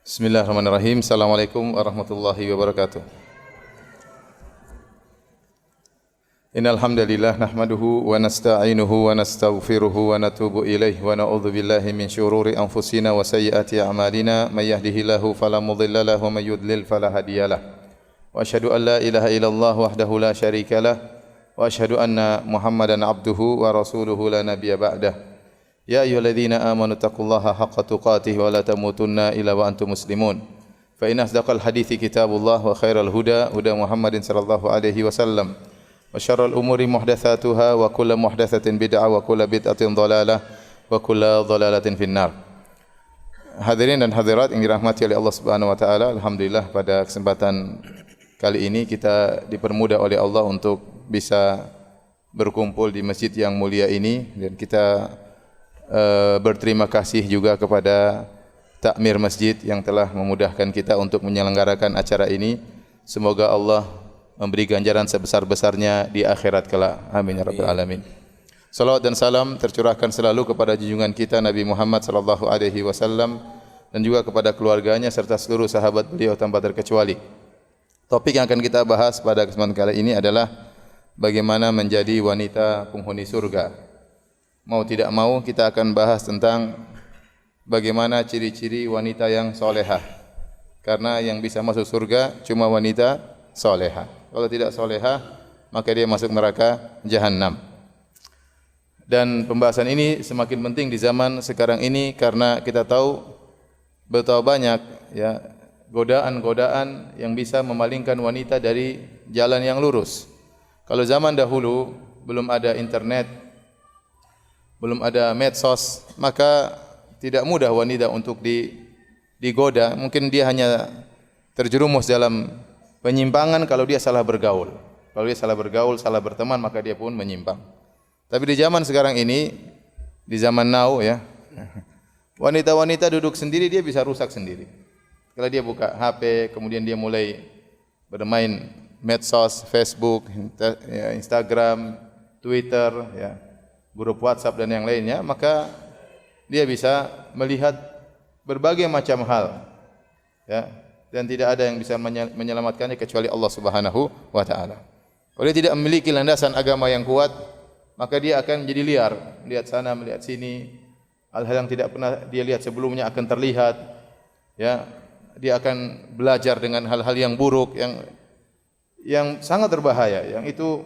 Bismillahirrahmanirrahim. Assalamualaikum warahmatullahi wabarakatuh. Innal hamdalillah nahmaduhu wa nasta'inuhu wa nastaghfiruhu wa natubu ilaihi wa na'udzu billahi min syururi anfusina wa sayyiati a'malina may yahdihillahu fala mudilla lahu wa may yudlil fala hadiyalah. Wa asyhadu an la ilaha illallah wahdahu la syarikalah wa asyhadu anna Muhammadan abduhu wa rasuluhu la nabiyya ba'dah. Ya ayyuhalladzina amanu taqullaha haqqa tuqatih wa la tamutunna illa wa antum muslimun. Fa inna asdaqal hadithi kitabullah wa khairal huda huda Muhammadin sallallahu alaihi wasallam. Wa syarrul umuri muhdatsatuha wa kullu muhdatsatin bid'ah wa kullu bid'atin dhalalah wa kullu dhalalatin finnar. Hadirin dan hadirat yang dirahmati oleh Allah Subhanahu wa taala, alhamdulillah pada kesempatan kali ini kita dipermudah oleh Allah untuk bisa berkumpul di masjid yang mulia ini, dan kita berterima kasih juga kepada takmir masjid yang telah memudahkan kita untuk menyelenggarakan acara ini. Semoga Allah memberi ganjaran sebesar-besarnya di akhirat kelak. Amin ya rabbal alamin. Salawat dan salam tercurahkan selalu kepada junjungan kita Nabi Muhammad sallallahu alaihi wasallam dan juga kepada keluarganya serta seluruh sahabat beliau tanpa terkecuali. Topik yang akan kita bahas pada kesempatan kali ini adalah bagaimana menjadi wanita penghuni surga. Mau tidak mau kita akan bahas tentang bagaimana ciri-ciri wanita yang solehah. Karena yang bisa masuk surga cuma wanita solehah. Kalau tidak solehah, maka dia masuk neraka Jahannam. Dan pembahasan ini semakin penting di zaman sekarang ini karena kita tahu betapa banyak ya godaan-godaan yang bisa memalingkan wanita dari jalan yang lurus. Kalau zaman dahulu belum ada internet, belum ada medsos, maka tidak mudah wanita untuk digoda. Mungkin dia hanya terjerumus dalam penyimpangan kalau dia salah bergaul. Kalau dia salah bergaul, salah berteman, maka dia pun menyimpang. Tapi di zaman sekarang ini, di zaman now ya, wanita-wanita duduk sendiri dia bisa rusak sendiri. Kalau dia buka HP, kemudian dia mulai bermain medsos, Facebook, Instagram, Twitter, ya, grup WhatsApp dan yang lainnya, maka dia bisa melihat berbagai macam hal, ya, dan tidak ada yang bisa menyelamatkannya kecuali Allah Subhanahu wa taala. Kalau dia tidak memiliki landasan agama yang kuat, maka dia akan menjadi liar, melihat sana, melihat sini, hal-hal yang tidak pernah dia lihat sebelumnya akan terlihat, ya. Dia akan belajar dengan hal-hal yang buruk, yang sangat berbahaya, yang itu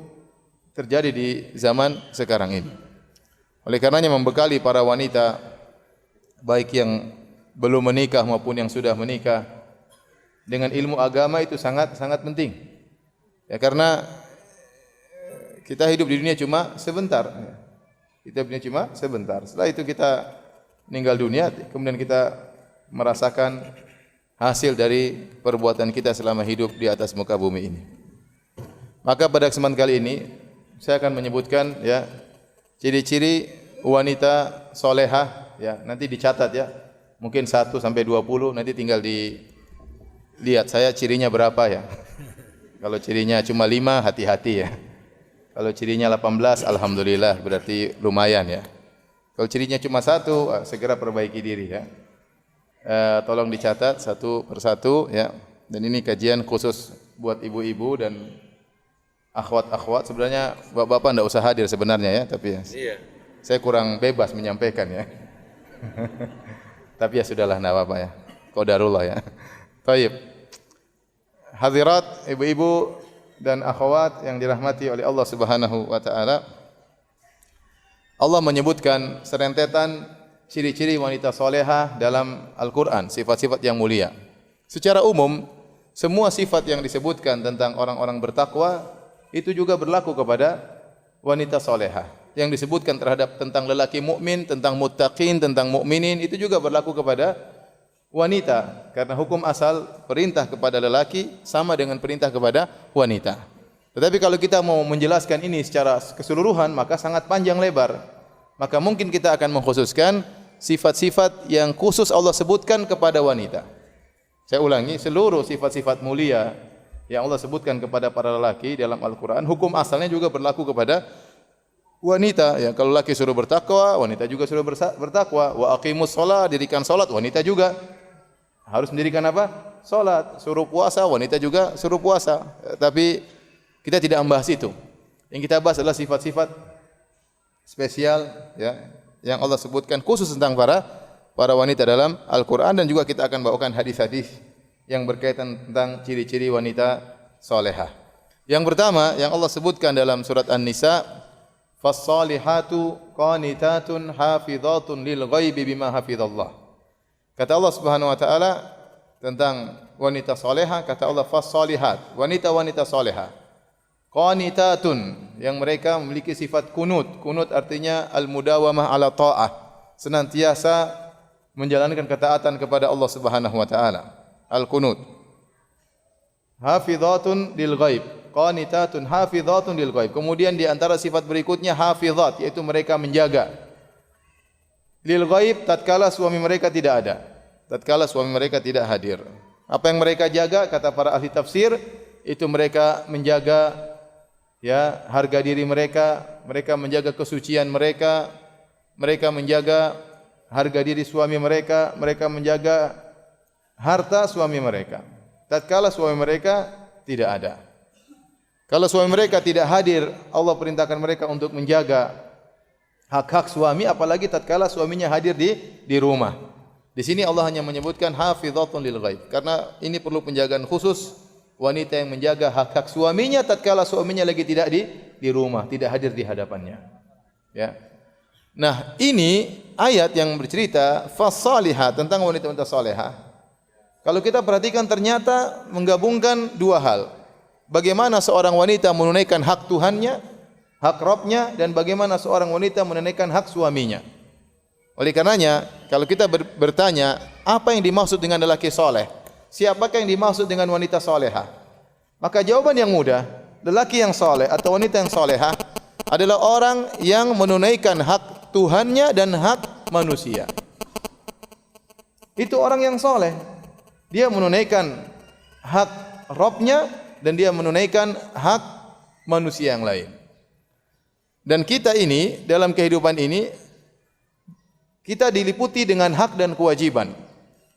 terjadi di zaman sekarang ini. Oleh karenanya membekali para wanita baik yang belum menikah maupun yang sudah menikah dengan ilmu agama itu sangat penting. Ya, karena kita hidup di dunia cuma sebentar. Kita hidup di dunia cuma sebentar. Setelah itu kita meninggal dunia, kemudian kita merasakan hasil dari perbuatan kita selama hidup di atas muka bumi ini. Maka pada kesempatan kali ini saya akan menyebutkan ya ciri-ciri wanita solehah, ya, nanti dicatat ya. Mungkin 1 sampai 20, nanti tinggal dilihat saya cirinya berapa ya. Kalau cirinya cuma 5, hati-hati ya. Kalau cirinya 18, alhamdulillah, berarti lumayan ya. Kalau cirinya cuma 1, segera perbaiki diri ya. Tolong dicatat satu persatu ya. Dan ini kajian khusus buat ibu-ibu dan akhwat-akhwat. Sebenarnya bapak-bapak enggak usah hadir sebenarnya ya, tapi ya. Iya. Saya kurang bebas menyampaikan ya. Tapi ya sudahlah, enggak apa-apa ya. Qadarullah ya. Baik. Hadirat ibu-ibu dan akhwat yang dirahmati oleh Allah Subhanahu wa taala. Allah menyebutkan serentetan ciri-ciri wanita solehah dalam Al-Qur'an, sifat-sifat yang mulia. Secara umum, semua sifat yang disebutkan tentang orang-orang bertakwa itu juga berlaku kepada wanita solehah. Yang disebutkan tentang lelaki mukmin, tentang muttaqin, tentang mukminin itu juga berlaku kepada wanita. Karena hukum asal perintah kepada lelaki sama dengan perintah kepada wanita. Tetapi kalau kita mau menjelaskan ini secara keseluruhan, maka sangat panjang lebar. Maka mungkin kita akan mengkhususkan sifat-sifat yang khusus Allah sebutkan kepada wanita. Saya ulangi, seluruh sifat-sifat mulia yang Allah sebutkan kepada para lelaki dalam Al-Quran, hukum asalnya juga berlaku kepada wanita. Ya, kalau laki suruh bertakwa, wanita juga suruh bertakwa. Wa aqimus shalah, dirikan salat, wanita juga harus mendirikan apa? Salat. Suruh puasa, wanita juga suruh puasa. Tapi kita tidak membahas itu. Yang kita bahas adalah sifat-sifat spesial ya yang Allah sebutkan khusus tentang para wanita dalam Al-Qur'an, dan juga kita akan bawakan hadis-hadis yang berkaitan tentang ciri-ciri wanita salehah. Yang pertama yang Allah sebutkan dalam surat An-Nisa, fas-salihatu qanitatun hafizatun lil ghaibi bima hafizallah. Kata Allah Subhanahu wa taala tentang wanita salehah, kata Allah fas-salihat, wanita-wanita salehah. Qanitatun, yang mereka memiliki sifat kunut. Kunut artinya al-mudawamah ala ta'ah, senantiasa menjalankan ketaatan kepada Allah Subhanahu wa taala. Al-qunut. Hafizatun lil ghaib. Qanitatun hafizatun lil ghaib. Kemudian di antara sifat berikutnya hafizat, yaitu mereka menjaga lil ghaib tatkala suami mereka tidak ada, tatkala suami mereka tidak hadir. Apa yang mereka jaga, kata para ahli tafsir, itu mereka menjaga ya harga diri mereka, mereka menjaga kesucian mereka, mereka menjaga harga diri suami mereka, mereka menjaga harta suami mereka tatkala suami mereka tidak ada. Kalau suami mereka tidak hadir, Allah perintahkan mereka untuk menjaga hak-hak suami, apalagi tatkala suaminya hadir di rumah. Di sini Allah hanya menyebutkan hafizatun lil ghaib, karena ini perlu penjagaan khusus, wanita yang menjaga hak-hak suaminya tatkala suaminya lagi tidak di rumah, tidak hadir di hadapannya. Ya. Nah, ini ayat yang bercerita fas-salihat, tentang wanita-wanita salehah. Kalau kita perhatikan ternyata menggabungkan dua hal. Bagaimana seorang wanita menunaikan hak Tuhannya, hak Rabbnya, dan bagaimana seorang wanita menunaikan hak suaminya. Oleh karenanya, kalau kita bertanya, apa yang dimaksud dengan lelaki soleh? Siapakah yang dimaksud dengan wanita solehah? Maka jawaban yang mudah, lelaki yang soleh atau wanita yang solehah adalah orang yang menunaikan hak Tuhannya dan hak manusia. Itu orang yang soleh. Dia menunaikan hak Rabbnya dan dia menunaikan hak manusia yang lain. Dan kita ini dalam kehidupan ini kita diliputi dengan hak dan kewajiban.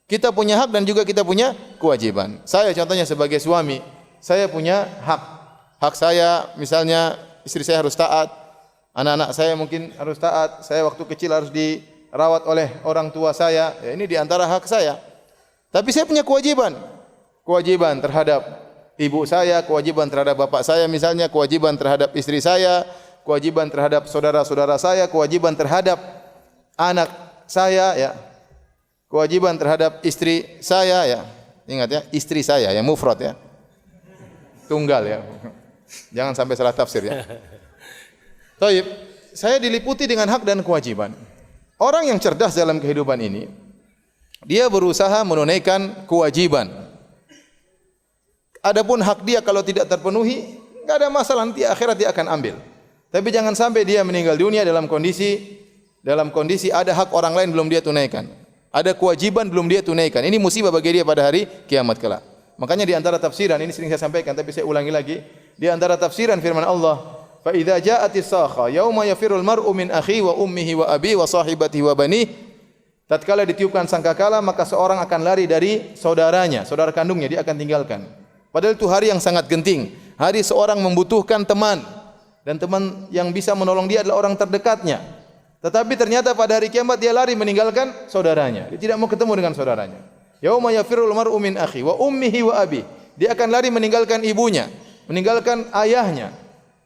Kita punya hak dan juga kita punya kewajiban. Saya contohnya sebagai suami, saya punya hak. Hak saya misalnya istri saya harus taat, anak-anak saya mungkin harus taat, saya waktu kecil harus dirawat oleh orang tua saya. Ya, ini di antara hak saya. Tapi saya punya kewajiban. Kewajiban terhadap ibu saya, kewajiban terhadap bapak saya misalnya, kewajiban terhadap istri saya, kewajiban terhadap saudara-saudara saya, kewajiban terhadap anak saya ya. Kewajiban terhadap istri saya ya. Ingat ya, istri saya ya, mufrad ya. Tunggal ya. Jangan sampai salah tafsir ya. Taib, saya diliputi dengan hak dan kewajiban. Orang yang cerdas dalam kehidupan ini, dia berusaha menunaikan kewajiban. Adapun hak dia kalau tidak terpenuhi, enggak ada masalah, nanti akhirat dia akan ambil. Tapi jangan sampai dia meninggal dunia dalam kondisi ada hak orang lain belum dia tunaikan. Ada kewajiban belum dia tunaikan. Ini musibah bagi dia pada hari kiamat kelak. Makanya di antara tafsiran, ini sering saya sampaikan tapi saya ulangi lagi, di antara tafsiran firman Allah, "Fa idza ja'atis sakha yauma yafirul mar'u min akhi wa ummihi wa abi wa sahibatihi wa banihi." Tatkala ditiupkan sangkakala, maka seorang akan lari dari saudaranya, saudara kandungnya dia akan tinggalkan. Padahal itu hari yang sangat genting. Hari seorang membutuhkan teman, dan teman yang bisa menolong dia adalah orang terdekatnya. Tetapi ternyata pada hari kiamat dia lari meninggalkan saudaranya. Dia tidak mau ketemu dengan saudaranya. Yauma yafirul mar'u min akhi wa ummihi wa abi. Dia akan lari meninggalkan ibunya, meninggalkan ayahnya.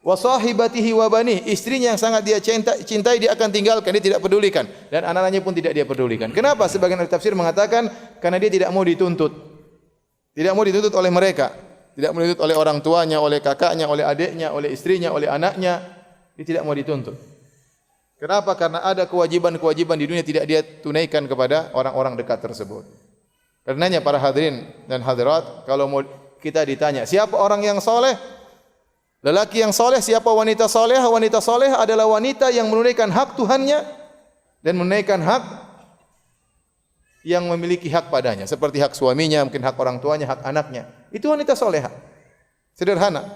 Wa sahibatihi wa bani, istrinya yang sangat dia cintai dia akan tinggalkan, dia tidak pedulikan, dan anak-anaknya pun tidak dia pedulikan. Kenapa? Sebagian ahli tafsir mengatakan karena dia tidak mau dituntut. Tidak mau dituntut oleh mereka, tidak mau dituntut oleh orang tuanya, oleh kakaknya, oleh adiknya, oleh istrinya, oleh anaknya. Dia tidak mau dituntut. Kenapa? Karena ada kewajiban-kewajiban di dunia tidak dia tunaikan kepada orang-orang dekat tersebut. Karenanya para hadirin dan hadirat, kalau mau kita ditanya, siapa orang yang soleh? Lelaki yang soleh, siapa wanita soleh? Wanita soleh adalah wanita yang menunaikan hak Tuhannya dan menunaikan hak yang memiliki hak padanya, seperti hak suaminya, mungkin hak orang tuanya, hak anaknya. Itu wanita solehah. Sederhana.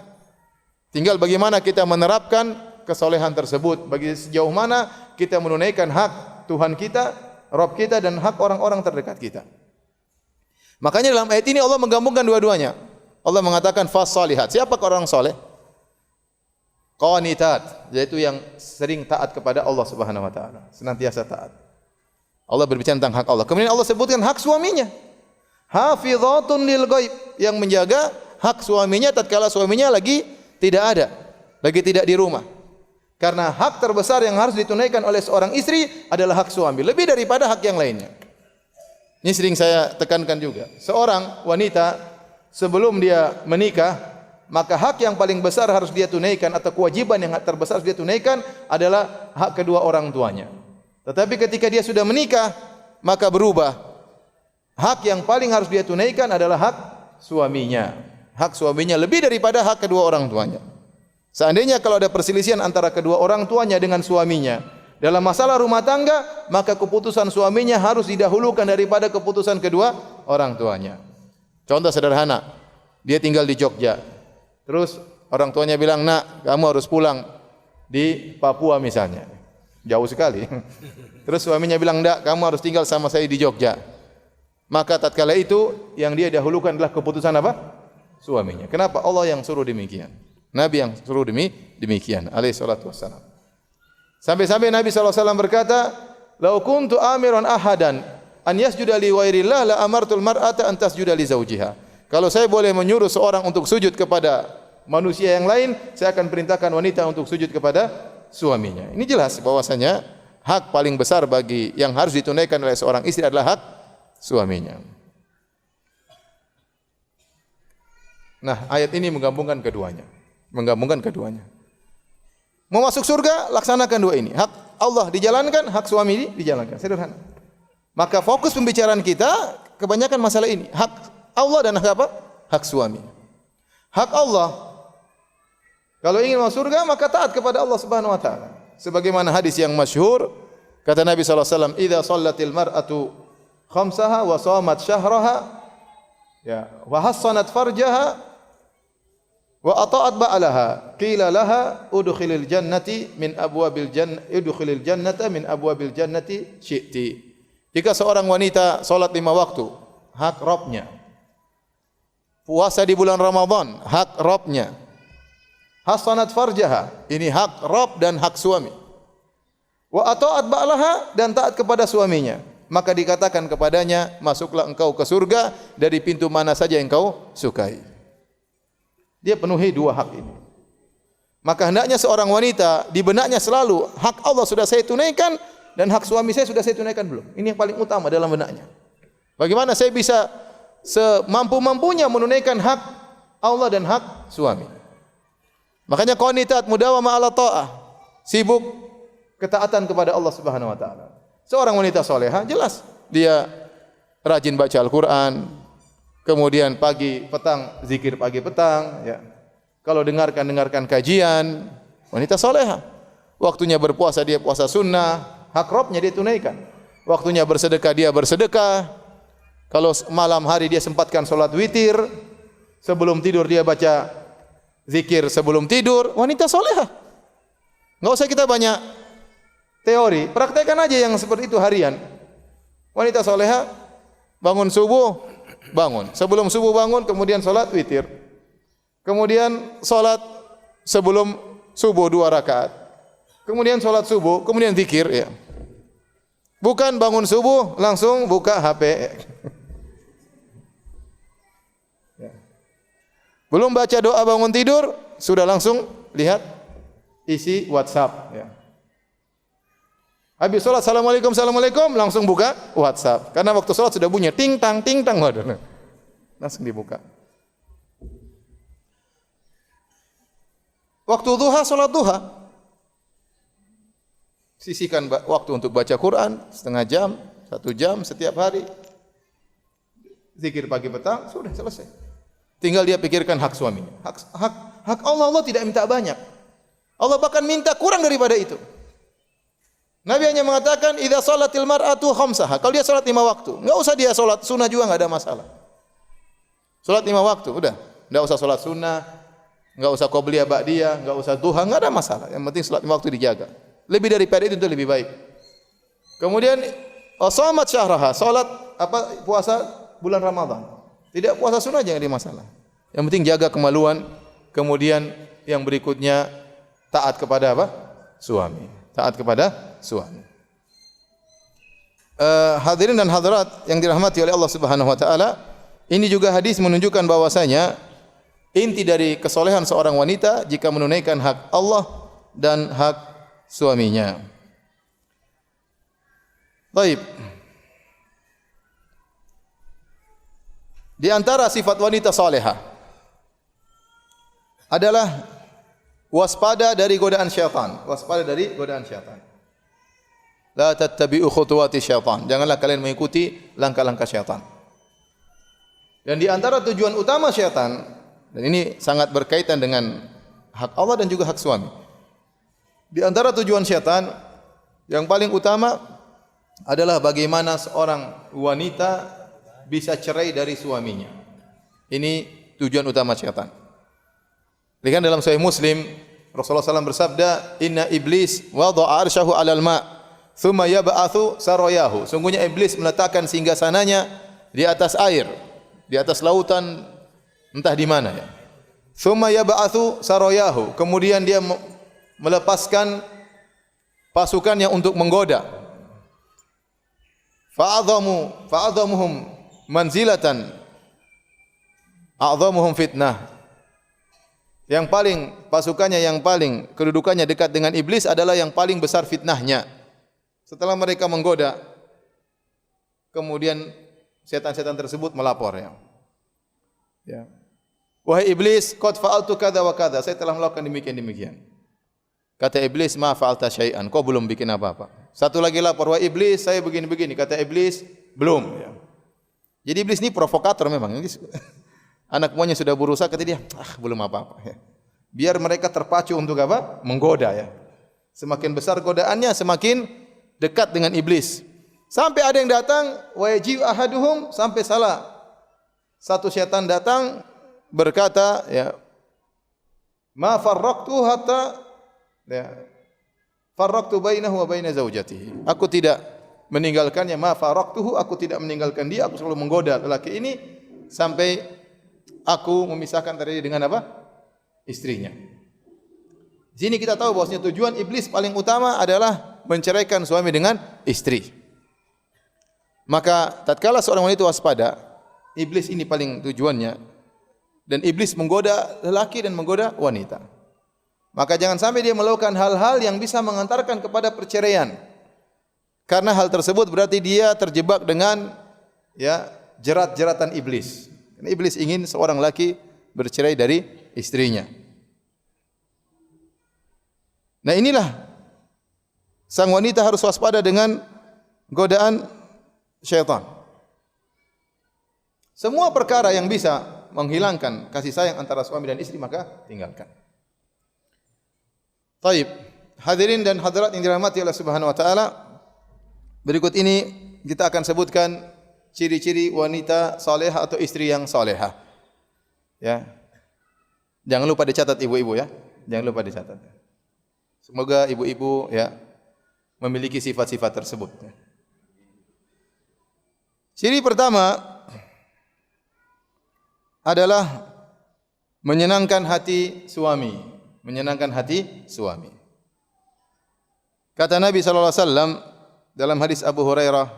Tinggal bagaimana kita menerapkan kesolehan tersebut, bagi sejauh mana kita menunaikan hak Tuhan kita, Rabb kita, dan hak orang-orang terdekat kita. Makanya dalam ayat ini Allah menggabungkan dua-duanya. Allah mengatakan fas-salihat. Siapa orang saleh? Qanitat, yaitu yang sering taat kepada Allah Subhanahu wa taala, senantiasa taat. Allah berbicara tentang hak Allah. Kemudian Allah sebutkan hak suaminya. Hafizatun lil ghaib, yang menjaga hak suaminya tatkala suaminya lagi tidak ada, lagi tidak di rumah. Karena hak terbesar yang harus ditunaikan oleh seorang istri adalah hak suami, lebih daripada hak yang lainnya. Ini sering saya tekankan juga. Seorang wanita sebelum dia menikah, maka hak yang paling besar harus dia tunaikan, atau kewajiban yang terbesar harus dia tunaikan adalah hak kedua orang tuanya. Tetapi ketika dia sudah menikah, maka berubah. Hak yang paling harus dia tunaikan adalah hak suaminya. Hak suaminya lebih daripada hak kedua orang tuanya. Seandainya kalau ada perselisihan antara kedua orang tuanya dengan suaminya dalam masalah rumah tangga, maka keputusan suaminya harus didahulukan daripada keputusan kedua orang tuanya. Contoh sederhana, dia tinggal di Jogja. Terus orang tuanya bilang, "Nak, kamu harus pulang di Papua misalnya." Jauh sekali. Terus suaminya bilang, "Enggak, kamu harus tinggal sama saya di Jogja." Maka tatkala itu yang dia dahulukan adalah keputusan apa? Suaminya. Kenapa? Allah yang suruh demikian. Nabi yang suruh demikian. Alaihi salatu wassalam. Sampai-sampai Nabi SAW berkata, "Lau kuntu amiran ahadan an yasjuda li ghairillah la amartul mar'ata an tasjuda li zawjiha." Kalau saya boleh menyuruh seorang untuk sujud kepada manusia yang lain, saya akan perintahkan wanita untuk sujud kepada suaminya. Ini jelas bahwasanya hak paling besar bagi yang harus ditunaikan oleh seorang istri adalah hak suaminya. Nah, ayat ini menggabungkan keduanya. Mau masuk surga, laksanakan dua ini. Hak Allah dijalankan, hak suami dijalankan. Sederhana. Maka fokus pembicaraan kita kebanyakan masalah ini. Hak Allah dan hak apa? Hak suami. Hak Allah, kalau ingin masuk surga maka taat kepada Allah Subhanahu wa taala. Sebagaimana hadis yang masyhur, kata Nabi sallallahu alaihi wasallam, "Idza shallatil mar'atu khamsaha wa shamat syahraha wa hassanat farjaha wa ata'at ba'laha qila laha udkhilil jannati min abwabil jannati syi'ti." Jika seorang wanita salat 5 waktu, hak Rabbnya. Puasa di bulan Ramadan, hak Rabbnya. Hassanat farjaha, ini hak Rabb dan hak suami. Wa ata'at ba'laha, dan taat kepada suaminya. Maka dikatakan kepadanya, masuklah engkau ke surga dari pintu mana saja yang engkau sukai. Dia penuhi dua hak ini. Maka hendaknya seorang wanita di benaknya selalu, hak Allah sudah saya tunaikan dan hak suami saya sudah saya tunaikan belum. Ini yang paling utama dalam benaknya. Bagaimana saya bisa semampu-mampunya menunaikan hak Allah dan hak suami. Makanya qanitat mudawama ala ta'ah, sibuk ketaatan kepada Allah Subhanahu wa taala. Seorang wanita soleha, jelas dia rajin baca Al-Quran, kemudian pagi petang zikir pagi petang, ya. Kalau dengarkan kajian, wanita soleha. Waktunya berpuasa dia puasa sunnah, hak Rabbnya dia tunaikan. Waktunya bersedekah dia bersedekah. Kalau malam hari dia sempatkan solat witir, sebelum tidur dia baca zikir sebelum tidur, wanita soleha. Enggak usah kita banyak teori, praktekkan aja yang seperti itu harian. Wanita soleha, bangun subuh, bangun. Sebelum subuh bangun, kemudian solat witir. Kemudian solat sebelum subuh 2 rakaat. Kemudian solat subuh, kemudian zikir. Ya. Bukan bangun subuh, langsung buka HP. Ya. Belum baca doa bangun tidur, sudah langsung lihat isi WhatsApp. Ya. Habis sholat, assalamualaikum, langsung buka WhatsApp. Karena waktu sholat sudah bunyi, ting tang, waduh. Langsung dibuka. Waktu duha, sholat duha. Sisihkan waktu untuk baca Quran, setengah jam, 1 jam setiap hari. Zikir pagi petang, sudah selesai. Tinggal dia pikirkan hak suaminya. Hak Allah tidak minta banyak. Allah bahkan minta kurang daripada itu. Nabi hanya mengatakan idza shalatil mar'atu khamsaha. Kalau dia salat 5 waktu, enggak usah dia salat sunnah juga enggak ada masalah. Salat 5 waktu, udah. Enggak usah salat sunnah, enggak usah qabliyah ba'diyah, enggak usah duha, enggak ada masalah. Yang penting salat 5 waktu dijaga. Lebih daripada itu lebih baik. Kemudian shamat syahraha, salat puasa bulan Ramadan. Tidak puasa sunnah jangan jadi masalah. Yang penting jaga kemaluan, kemudian yang berikutnya taat kepada apa? Suami. Taat kepada suami. Hadirin dan hadirat yang dirahmati oleh Allah Subhanahu wa taala, ini juga hadis menunjukkan bahwasanya inti dari kesolehan seorang wanita jika menunaikan hak Allah dan hak suaminya. Baik. Di antara sifat wanita salehah adalah waspada dari godaan syaitan. Waspada dari godaan syaitan. La tattabi'u khutuwati syaitan. Janganlah kalian mengikuti langkah-langkah syaitan. Dan di antara tujuan utama syaitan, dan ini sangat berkaitan dengan hak Allah dan juga hak suami. Di antara tujuan syaitan yang paling utama adalah bagaimana seorang wanita bisa cerai dari suaminya. Ini tujuan utama syaitan. Lihat dalam Sahih Muslim, Rasulullah SAW bersabda, Inna iblis wada'a arsyahu alal ma' thumma yab'athu sarayahu. Sungguhnya iblis meletakkan singgasananya di atas air, di atas lautan, entah di mana ya. Thumma yab'athu sarayahu. Kemudian dia melepaskan pasukannya untuk menggoda. Fa'adhamuhum manzilatan a'dhamuhum fitnah. Yang paling pasukannya yang paling kedudukannya dekat dengan iblis adalah yang paling besar fitnahnya. Setelah mereka menggoda, kemudian setan-setan tersebut melapor ya. Ya. Wahai iblis, qad fa'altu kadza wa kadza. Saya telah melakukan demikian. Kata iblis, ma fa'alta syai'an. Kau belum bikin apa-apa. Satu lagi lapor, wahai iblis, saya begini-begini. Kata iblis, belum ya. Jadi iblis ini provokator memang. Anak buahnya sudah berusaha, kata dia, belum apa-apa ya. Biar mereka terpacu untuk apa? Menggoda ya. Semakin besar godaannya, semakin dekat dengan iblis. Sampai ada yang datang, wa yaji'u ahaduhum, sampai salah. Satu syaitan datang berkata, ya, ma farraqtu hatta ya, farraqtu bainahu wa baina zaujatihi. Aku tidak meninggalkannya, ma farraqtuhu, aku tidak meninggalkan dia, aku selalu menggoda lelaki ini sampai aku memisahkan antara dia dengan apa? Istrinya. Di sini kita tahu bahwasanya tujuan iblis paling utama adalah menceraikan suami dengan istri. Maka tatkala seorang wanita waspada, iblis ini paling tujuannya, dan iblis menggoda lelaki dan menggoda wanita. Maka jangan sampai dia melakukan hal-hal yang bisa mengantarkan kepada perceraian. Karena hal tersebut berarti dia terjebak dengan ya jerat-jeratan iblis. Iblis ingin seorang laki bercerai dari istrinya. Nah inilah sang wanita harus waspada dengan godaan syaitan. Semua perkara yang bisa menghilangkan kasih sayang antara suami dan istri maka tinggalkan. Taib, hadirin dan hadirat yang dirahmati Allah Subhanahu wa taala, berikut ini kita akan sebutkan ciri-ciri wanita salehah atau istri yang salehah. Ya. Jangan lupa dicatat ibu-ibu ya. Jangan lupa dicatat. Semoga ibu-ibu ya memiliki sifat-sifat tersebut. Ciri pertama adalah menyenangkan hati suami, menyenangkan hati suami. Kata Nabi sallallahu alaihi wasallam dalam hadis Abu Hurairah,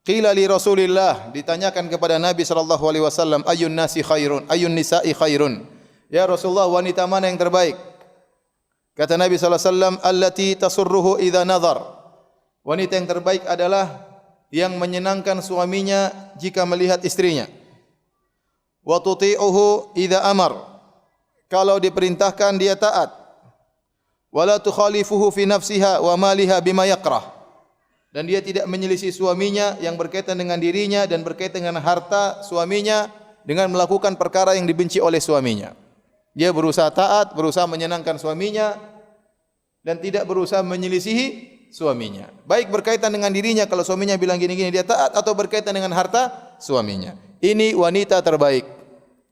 qila li Rasulillah, ditanyakan kepada Nabi sallallahu alaihi wasallam, ayyun nasi khairun, ayyun nisa'i khairun? Ya Rasulullah, wanita mana yang terbaik? Kata Nabi sallallahu alaihi wasallam, allati tasurruhu idza nazar. Wanita yang terbaik adalah yang menyenangkan suaminya jika melihat istrinya. Wa tuti'uhu idza amar. Kalau diperintahkan dia taat. Wala tukhalifuhu fi nafsiha wa maliha bima yakrah. Dan dia tidak menyelisih suaminya yang berkaitan dengan dirinya dan berkaitan dengan harta suaminya dengan melakukan perkara yang dibenci oleh suaminya. Dia berusaha taat, berusaha menyenangkan suaminya dan tidak berusaha menyelisihi suaminya. Baik berkaitan dengan dirinya, kalau suaminya bilang gini-gini dia taat, atau berkaitan dengan harta suaminya. Ini wanita terbaik.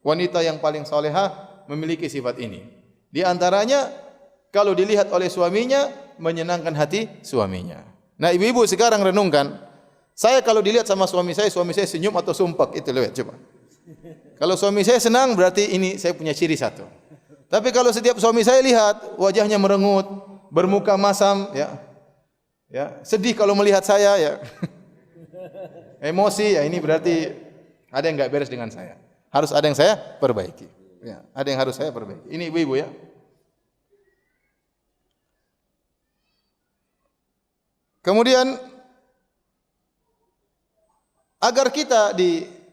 Wanita yang paling salehah memiliki sifat ini. Di antaranya kalau dilihat oleh suaminya menyenangkan hati suaminya. Nah, ibu-ibu sekarang renungkan, Saya kalau dilihat sama suami saya senyum atau sumpah, itu lihat coba. Kalau suami saya senang berarti ini saya punya ciri satu. Tapi kalau setiap suami saya lihat wajahnya merengut, bermuka masam, ya, sedih kalau melihat saya, ya, emosi, ya ini berarti ada yang enggak beres dengan saya. Harus ada yang saya perbaiki. Ya, ada yang harus saya perbaiki. Ini ibu-ibu ya. Kemudian agar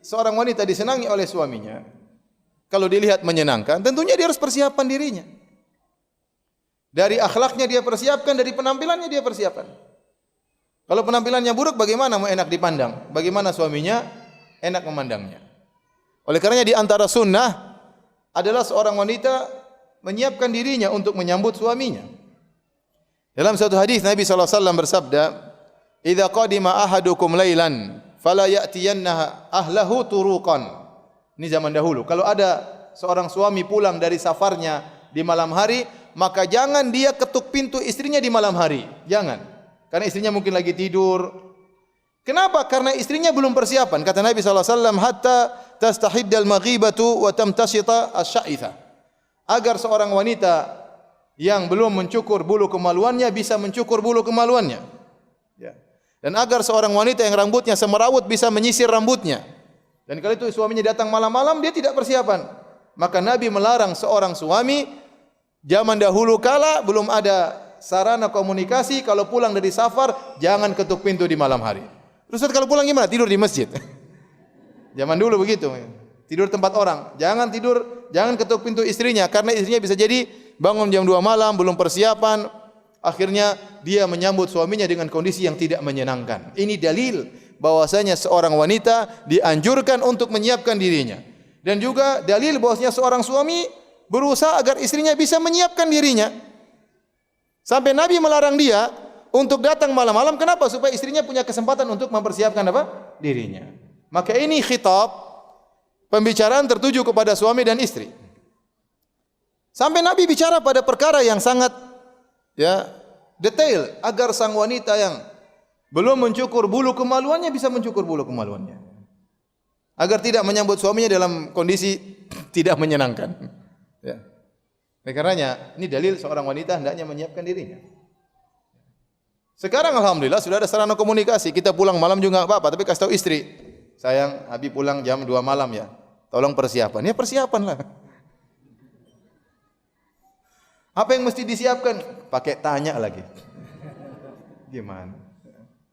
seorang wanita disenangi oleh suaminya, kalau dilihat menyenangkan, tentunya dia harus persiapan dirinya. Dari akhlaknya dia persiapkan, dari penampilannya dia persiapkan. Kalau penampilannya buruk, bagaimana mau enak dipandang? Bagaimana suaminya enak memandangnya? Oleh karenanya di antara sunnah adalah seorang wanita menyiapkan dirinya untuk menyambut suaminya. Dalam satu hadis Nabi SAW bersabda, "Idza qadima ahadukum lailan fala ya'tiyanna ahlahu turuqan." Ini zaman dahulu. Kalau ada seorang suami pulang dari safarnya di malam hari, maka jangan dia ketuk pintu istrinya di malam hari. Jangan. Karena istrinya mungkin lagi tidur. Kenapa? Karena istrinya belum persiapan. Kata Nabi SAW, hatta tastahiddal maghibatu wa tamtashita asy'itha. Agar seorang wanita yang belum mencukur bulu kemaluannya bisa mencukur bulu kemaluannya. Ya. Dan agar seorang wanita yang rambutnya semerawut bisa menyisir rambutnya. Dan kalau itu suaminya datang malam-malam, dia tidak persiapan. Maka Nabi melarang seorang suami, zaman dahulu kala belum ada sarana komunikasi, kalau pulang dari safar, jangan ketuk pintu di malam hari. Terus kalau pulang gimana? Tidur di masjid. Zaman dulu begitu. Tidur tempat orang. Jangan ketuk pintu istrinya, karena istrinya bisa jadi bangun jam 2 malam, belum persiapan. Akhirnya dia menyambut suaminya dengan kondisi yang tidak menyenangkan. Ini dalil bahwasanya seorang wanita dianjurkan untuk menyiapkan dirinya. Dan juga dalil bahwasanya seorang suami berusaha agar istrinya bisa menyiapkan dirinya. Sampai Nabi melarang dia untuk datang malam-malam. Kenapa? Supaya istrinya punya kesempatan untuk mempersiapkan apa? Dirinya. Maka ini khitab, pembicaraan tertuju kepada suami dan istri. Sampai Nabi bicara pada perkara yang sangat detail agar sang wanita yang belum mencukur bulu kemaluannya bisa mencukur bulu kemaluannya. Agar tidak menyambut suaminya dalam kondisi tidak menyenangkan. Ya. Oleh karenanya, ini dalil seorang wanita hendaknya menyiapkan dirinya. Sekarang alhamdulillah sudah ada sarana komunikasi. Kita pulang malam juga enggak apa-apa, tapi kasih tahu istri, "Sayang, Abi pulang jam 2 malam ya. Tolong persiapan." Ya persiapanlah. Apa yang mesti disiapkan? Pakai tanya lagi. Gimana?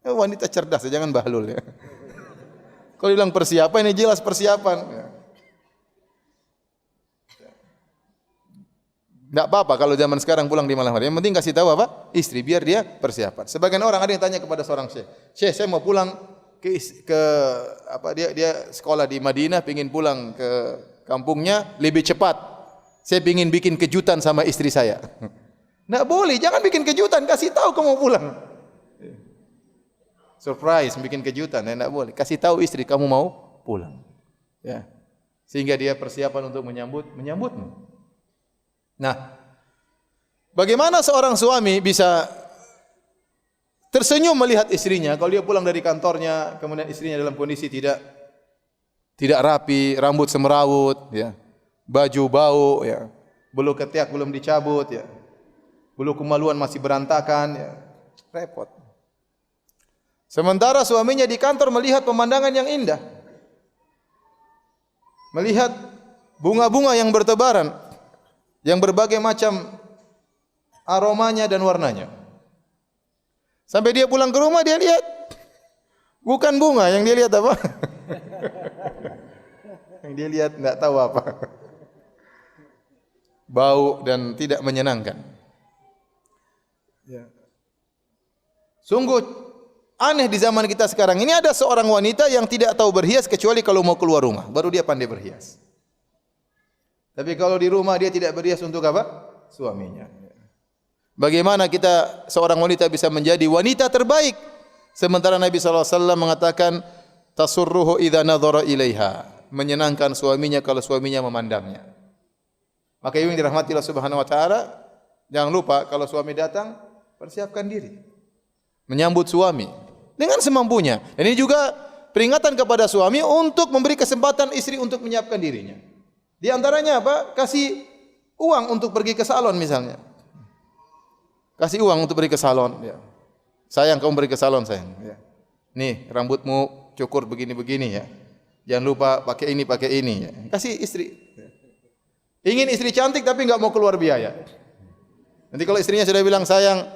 Wanita cerdas, jangan bahlul ya. Kalau bilang persiapan, ini jelas persiapan. Tidak apa-apa kalau zaman sekarang pulang di malam hari. Yang penting kasih tahu apa? Istri, biar dia persiapan. Sebagian orang ada yang tanya kepada seorang syekh, "Syekh, saya mau pulang dia sekolah di Madinah, pengin pulang ke kampungnya lebih cepat. Saya pengin bikin kejutan sama istri saya." Tidak boleh, jangan bikin kejutan, kasih tahu kamu pulang. Surprise, bikin kejutan, tidak boleh. Kasih tahu istri kamu mau pulang. Ya. Sehingga dia persiapan untuk menyambutmu. Nah, bagaimana seorang suami bisa tersenyum melihat istrinya kalau dia pulang dari kantornya, kemudian istrinya dalam kondisi tidak rapi, rambut semerawut, ya, baju bau, ya, bulu ketiak belum dicabut, ya, bulu kemaluan masih berantakan, ya, repot. Sementara suaminya di kantor melihat pemandangan yang indah, melihat bunga-bunga yang bertebaran, yang berbagai macam aromanya dan warnanya. Sampai dia pulang ke rumah, dia lihat bukan bunga, yang dia lihat apa? Yang dia lihat enggak tahu apa. Bau dan tidak menyenangkan. Ya. Sungguh aneh di zaman kita sekarang ini, ada seorang wanita yang tidak tahu berhias kecuali kalau mau keluar rumah, baru dia pandai berhias. Tapi kalau di rumah dia tidak berhias untuk apa? Suaminya. Bagaimana kita seorang wanita bisa menjadi wanita terbaik? Sementara Nabi SAW mengatakan, tasurruhu idza nadhara ilaiha, menyenangkan suaminya kalau suaminya memandangnya. Maka yang dirahmati Allah Subhanahu wa taala, jangan lupa kalau suami datang, persiapkan diri. Menyambut suami. dengan semampunya. Dan ini juga peringatan kepada suami untuk memberi kesempatan istri untuk menyiapkan dirinya. Di antaranya apa? Kasih uang untuk pergi ke salon misalnya. Kasih uang untuk pergi ke salon. Ya. Sayang kamu pergi ke salon sayang. Ya. Nih rambutmu cukur begini-begini ya. Jangan lupa pakai ini ya. Kasih istri. Ingin istri cantik tapi enggak mau keluar biaya. Nanti kalau istrinya sudah bilang sayang,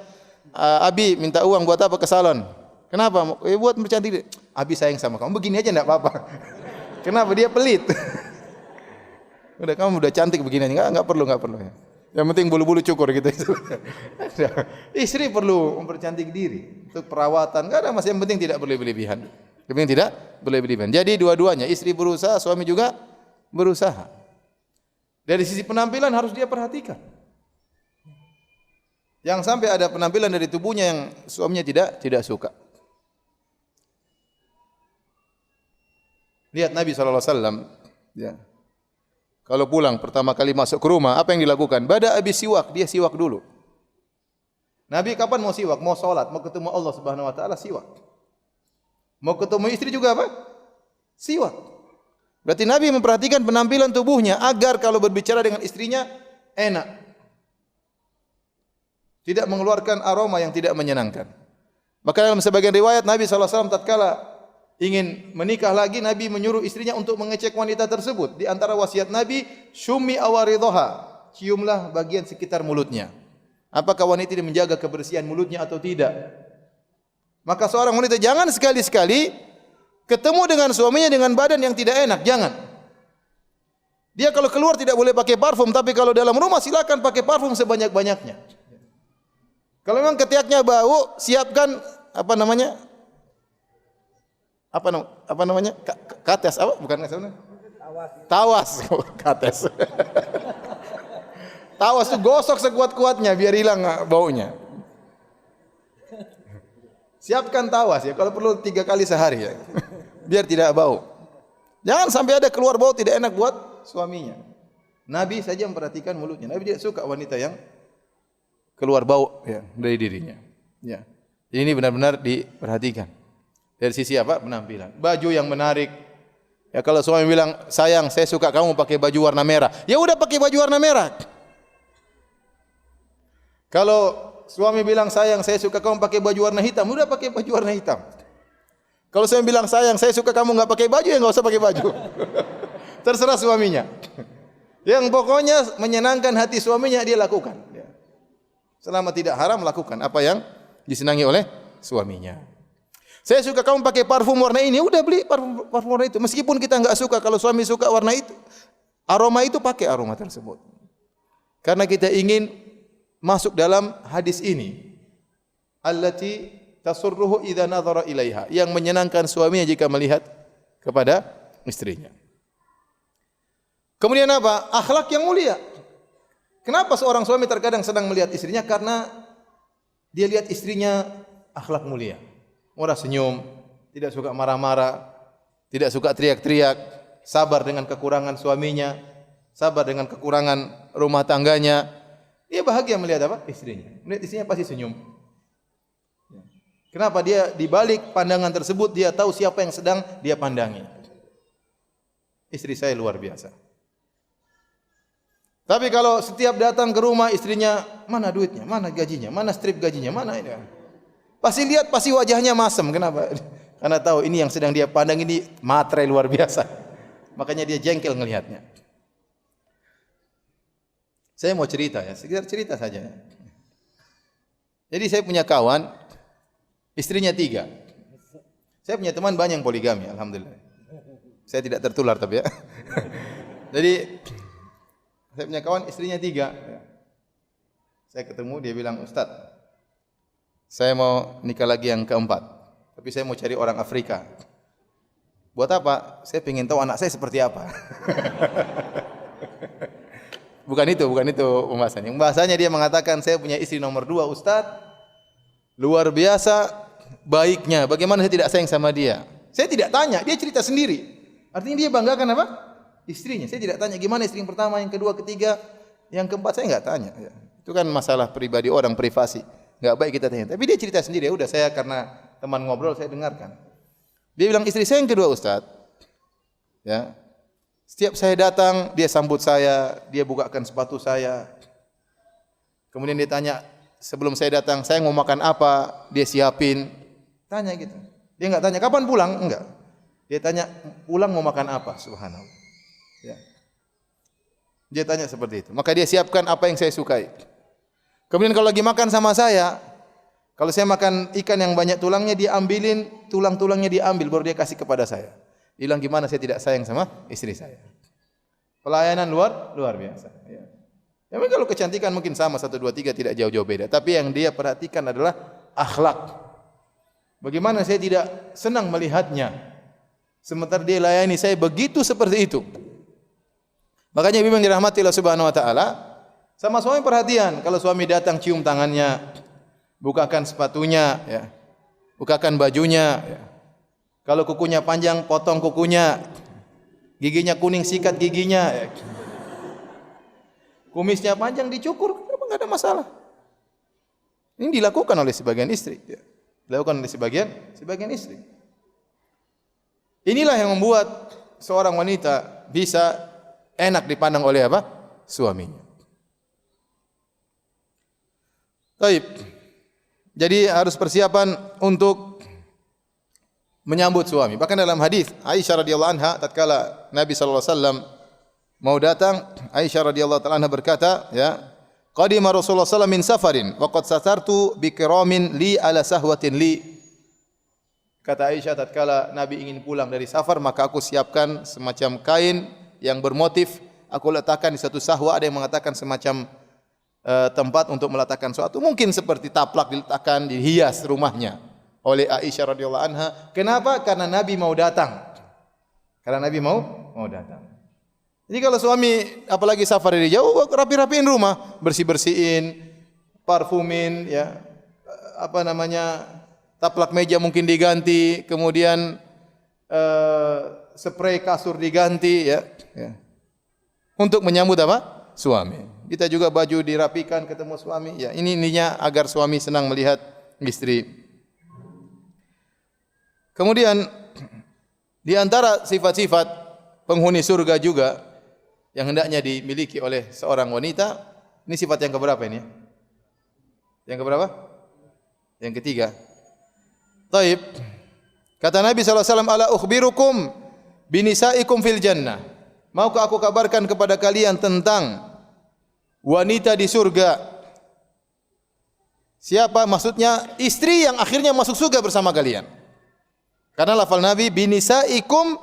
Abi minta uang buat apa ke salon? Kenapa? Buat bercantik. Abi sayang sama kamu. Begini aja enggak apa-apa. Kenapa? Dia pelit. Udah kamu udah cantik begini aja. Enggak perlu ya. Yang penting bulu-bulu cukur gitu. Istri perlu mempercantik diri untuk perawatan. Enggak ada mas, yang penting tidak berlebihan. Yang penting tidak berlebihan. Jadi dua-duanya, istri berusaha, suami juga berusaha. Dari sisi penampilan harus dia perhatikan. Yang sampai ada penampilan dari tubuhnya yang suaminya tidak suka. Lihat Nabi SAW, ya. Kalau pulang pertama kali masuk ke rumah, apa yang dilakukan? Bada habis siwak, dia siwak dulu. Nabi kapan mau siwak? Mau sholat, mau ketemu Allah Subhanahu Wa Taala siwak. Mau ketemu istri juga apa? Siwak. Berarti Nabi memperhatikan penampilan tubuhnya agar kalau berbicara dengan istrinya enak. Tidak mengeluarkan aroma yang tidak menyenangkan. Maka dalam sebagian riwayat Nabi SAW tatkala ingin menikah lagi, Nabi menyuruh istrinya untuk mengecek wanita tersebut. Di antara wasiat Nabi, syummi awaridhoha, ciumlah bagian sekitar mulutnya. Apakah wanita ini menjaga kebersihan mulutnya atau tidak? Maka seorang wanita jangan sekali-sekali ketemu dengan suaminya dengan badan yang tidak enak, jangan. Dia kalau keluar tidak boleh pakai parfum, tapi kalau dalam rumah silakan pakai parfum sebanyak-banyaknya. Kalau memang ketiaknya bau, siapkan apa namanya? Kates apa? Bukan kates. Tawas. Kates. Tawas itu gosok sekuat-kuatnya biar hilang baunya. Siapkan tawas ya, kalau perlu 3 kali sehari ya. Biar tidak bau. Jangan sampai ada keluar bau tidak enak buat suaminya. Nabi saja memperhatikan mulutnya. Nabi tidak suka wanita yang keluar bau ya dari dirinya. Ya. Jadi ini benar-benar diperhatikan. Dari sisi apa? Penampilan. Baju yang menarik. Ya kalau suami bilang, "Sayang, saya suka kamu pakai baju warna merah." Ya udah pakai baju warna merah. Kalau suami bilang, "Sayang, saya suka kamu pakai baju warna hitam." Udah pakai baju warna hitam. Kalau suami bilang, "Sayang, saya suka kamu enggak pakai baju," ya enggak usah pakai baju. Terserah suaminya. Yang pokoknya menyenangkan hati suaminya dia lakukan. Selama tidak haram lakukan apa yang disenangi oleh suaminya. Saya suka kamu pakai parfum warna ini, udah beli parfum warna itu. Meskipun kita enggak suka, kalau suami suka warna itu, aroma itu pakai aroma tersebut. Karena kita ingin masuk dalam hadis ini. Allati tasurruhu idza nadhara ilaiha, yang menyenangkan suaminya jika melihat kepada istrinya. Kemudian apa? Akhlak yang mulia. Kenapa seorang suami terkadang senang melihat istrinya? Karena dia lihat istrinya akhlak mulia. Murah senyum, tidak suka marah-marah, tidak suka teriak-teriak, sabar dengan kekurangan suaminya, sabar dengan kekurangan rumah tangganya. Dia bahagia melihat apa? Istrinya. Melihat istrinya pasti senyum. Kenapa? Dia di balik pandangan tersebut dia tahu siapa yang sedang dia pandangi. Istri saya luar biasa. Tapi kalau setiap datang ke rumah istrinya, mana duitnya, mana gajinya, mana strip gajinya, mana ini. Pasti lihat, pasti wajahnya masem. Kenapa? Karena tahu ini yang sedang dia pandang ini matre luar biasa. Makanya dia jengkel ngelihatnya. Saya mau cerita ya, sekedar cerita saja. Jadi saya punya kawan, istrinya 3. Saya punya teman banyak yang poligami, alhamdulillah. Saya tidak tertular tapi ya. Jadi saya punya kawan istrinya 3. Saya ketemu dia bilang, "Ustaz, saya mau nikah lagi yang keempat. Tapi saya mau cari orang Afrika." Buat apa? Saya ingin tahu anak saya seperti apa. Bukan itu pembahasannya. Pembahasannya dia mengatakan, "Saya punya istri nomor 2, Ustaz. Luar biasa baiknya. Bagaimana saya tidak sayang sama dia?" Saya tidak tanya, dia cerita sendiri. Artinya dia banggakan apa? Istrinya. Saya tidak tanya gimana istri yang pertama, yang kedua, ketiga, yang keempat, saya enggak tanya. Itu kan masalah pribadi orang, privasi. Enggak baik kita tanya. Tapi dia cerita sendiri, ya udah saya karena teman ngobrol, saya dengarkan. Dia bilang, istri saya yang kedua Ustaz, ya, setiap saya datang, dia sambut saya, dia bukakan sepatu saya. Kemudian dia tanya, sebelum saya datang, saya mau makan apa, dia siapin. Tanya gitu. Dia enggak tanya, kapan pulang? Enggak. Dia tanya, pulang mau makan apa? Subhanallah. Ya. Dia tanya seperti itu. Maka dia siapkan apa yang saya sukai. Kemudian kalau lagi makan sama saya, kalau saya makan ikan yang banyak tulangnya, dia ambilin, tulang-tulangnya diambil, baru dia kasih kepada saya. Dia bilang, gimana saya tidak sayang sama istri saya. Pelayanan luar biasa. Ya. Memang kalau kecantikan mungkin sama, 1, 2, 3 tidak jauh-jauh beda. Tapi yang dia perhatikan adalah akhlak. Bagaimana saya tidak senang melihatnya, sementara dia layani saya begitu seperti itu. Makanya ibu yang dirahmati Allah Subhanahu wa taala, sama suami perhatian. Kalau suami datang cium tangannya, bukakan sepatunya, ya. Bukakan bajunya, ya. Kalau kukunya panjang, potong kukunya. Giginya kuning, sikat giginya, ya. Kumisnya panjang, dicukur, enggak ada masalah. Ini dilakukan oleh sebagian istri, ya. Dilakukan oleh sebagian istri. Inilah yang membuat seorang wanita bisa enak dipandang oleh apa? Suaminya. Baik. Jadi harus persiapan untuk menyambut suami. Bahkan dalam hadis Aisyah radhiyallahu anha tatkala Nabi sallallahu alaihi wasallam mau datang, Aisyah radhiyallahu taala anha berkata, ya, qadima Rasulullah sallallahu min safarin wa qad satartu bi kiramin li ala sahwatin li. Kata Aisyah, tatkala Nabi ingin pulang dari safar, maka aku siapkan semacam kain yang bermotif, aku letakkan di satu sahwa, ada yang mengatakan semacam tempat untuk meletakkan sesuatu, mungkin seperti taplak diletakkan, dihias rumahnya oleh Aisyah radhiyallahu anha. Kenapa? Karena Nabi mau datang. Karena Nabi mau datang. Jadi kalau suami apalagi safar dari jauh, rapi-rapiin rumah, bersih-bersihin, parfumin, ya, apa namanya, taplak meja mungkin diganti, kemudian spray kasur diganti, ya. Untuk menyambut apa? Suami. Kita juga baju dirapikan ketemu suami, ya. Ini intinya agar suami senang melihat istri. Kemudian di antara sifat-sifat penghuni surga juga yang hendaknya dimiliki oleh seorang wanita, ini sifat yang keberapa ini? Yang keberapa? Yang ketiga. Taib. Kata Nabi SAW, ala ukhbirukum binisaikum fil jannah. Maukah aku kabarkan kepada kalian tentang wanita di surga? Siapa? Maksudnya istri yang akhirnya masuk surga bersama kalian. Karena lafal Nabi binisaikum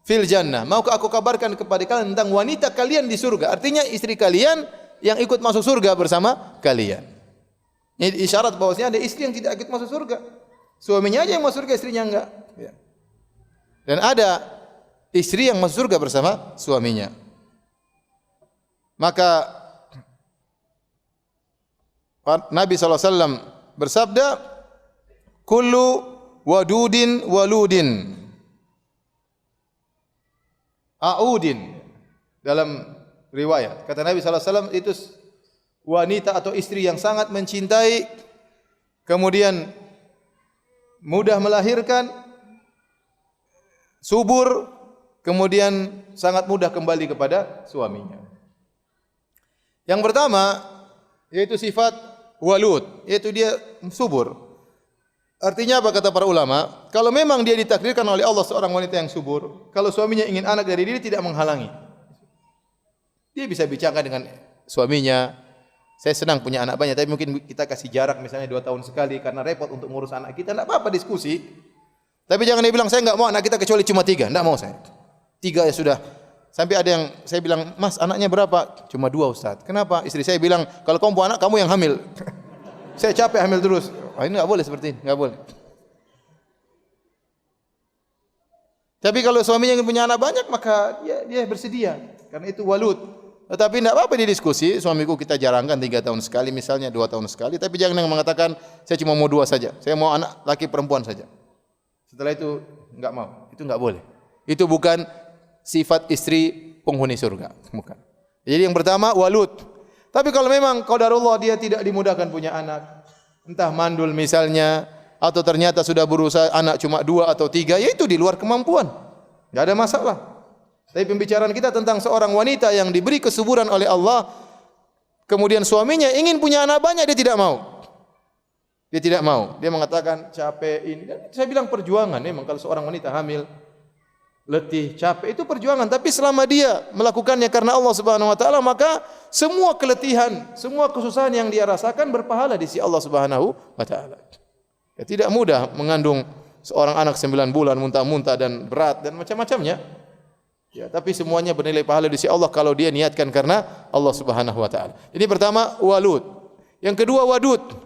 fil jannah. Maukah aku kabarkan kepada kalian tentang wanita kalian di surga? Artinya istri kalian yang ikut masuk surga bersama kalian. Ini isyarat bahwasanya ada istri yang tidak ikut masuk surga. Suaminya aja yang masuk surga, istrinya enggak. Ya. Dan ada istri yang masuk surga bersama suaminya. Maka Nabi SAW bersabda, kullu wadudin waludin a'udin. Dalam riwayat kata Nabi SAW, itu wanita atau istri yang sangat mencintai, kemudian mudah melahirkan, subur, kemudian sangat mudah kembali kepada suaminya. Yang pertama yaitu sifat walud, yaitu dia subur. Artinya apa kata para ulama? Kalau memang dia ditakdirkan oleh Allah seorang wanita yang subur, kalau suaminya ingin anak dari dia tidak menghalangi. Dia bisa bicara dengan suaminya, saya senang punya anak banyak, tapi mungkin kita kasih jarak misalnya 2 tahun sekali karena repot untuk ngurus anak kita. Tidak apa-apa diskusi. Tapi jangan dia bilang saya enggak mau anak kita kecuali cuma 3. Tidak mau saya. 3 ya sudah. Sampai ada yang saya bilang, "Mas, anaknya berapa?" "Cuma 2, Ustaz." "Kenapa?" Istri saya bilang, "Kalau kamu punya anak, kamu yang hamil." Saya capek hamil terus. Oh, ini enggak boleh seperti ini, enggak boleh. Tapi kalau suaminya ingin punya anak banyak, maka dia bersedia. Karena itu walud. Tetapi tidak apa-apa didiskusi, suamiku kita jarangkan 3 tahun sekali misalnya, 2 tahun sekali. Tapi jangan yang mengatakan, saya cuma mau 2 saja. Saya mau anak laki perempuan saja. Setelah itu enggak mau. Itu enggak boleh. Itu bukan sifat istri penghuni surga. Bukan. Jadi yang pertama walud. Tapi kalau memang qadarullah dia tidak dimudahkan punya anak, entah mandul misalnya, atau ternyata sudah berusaha anak cuma 2 atau 3, ya itu di luar kemampuan. Enggak ada masalah. Tapi pembicaraan kita tentang seorang wanita yang diberi kesuburan oleh Allah, kemudian suaminya ingin punya anak banyak, dia tidak mau. Dia tidak mau. Dia mengatakan capek ini. Dan saya bilang perjuangan. Memang kalau seorang wanita hamil, letih, capek itu perjuangan. Tapi selama dia melakukannya karena Allah Subhanahu Wa Taala, maka semua keletihan, semua kesusahan yang dia rasakan berpahala di sisi Allah Subhanahu Wa Taala. Ya, tidak mudah mengandung seorang anak 9 bulan muntah-muntah dan berat dan macam-macamnya. Ya, tapi semuanya bernilai pahala di sisi Allah kalau dia niatkan karena Allah Subhanahu Wa Taala. Ini pertama walud. Yang kedua wadud.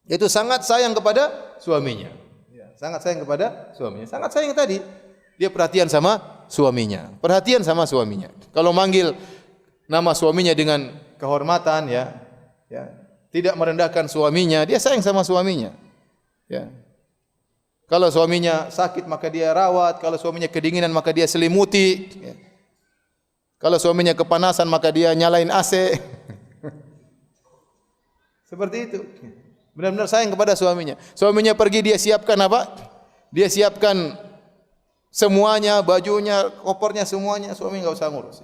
Yaitu sangat sayang kepada suaminya. Ya, sangat sayang kepada suaminya. Sangat sayang tadi. Dia perhatian sama suaminya. Perhatian sama suaminya. Kalau manggil nama suaminya dengan kehormatan, ya, tidak merendahkan suaminya, dia sayang sama suaminya. Ya. Kalau suaminya sakit maka dia rawat. Kalau suaminya kedinginan maka dia selimuti. Ya. Kalau suaminya kepanasan maka dia nyalain AC. Seperti itu. Benar-benar sayang kepada suaminya. Suaminya pergi, dia siapkan apa? Dia siapkan semuanya, bajunya, kopernya, semuanya. Suami enggak usah ngurus.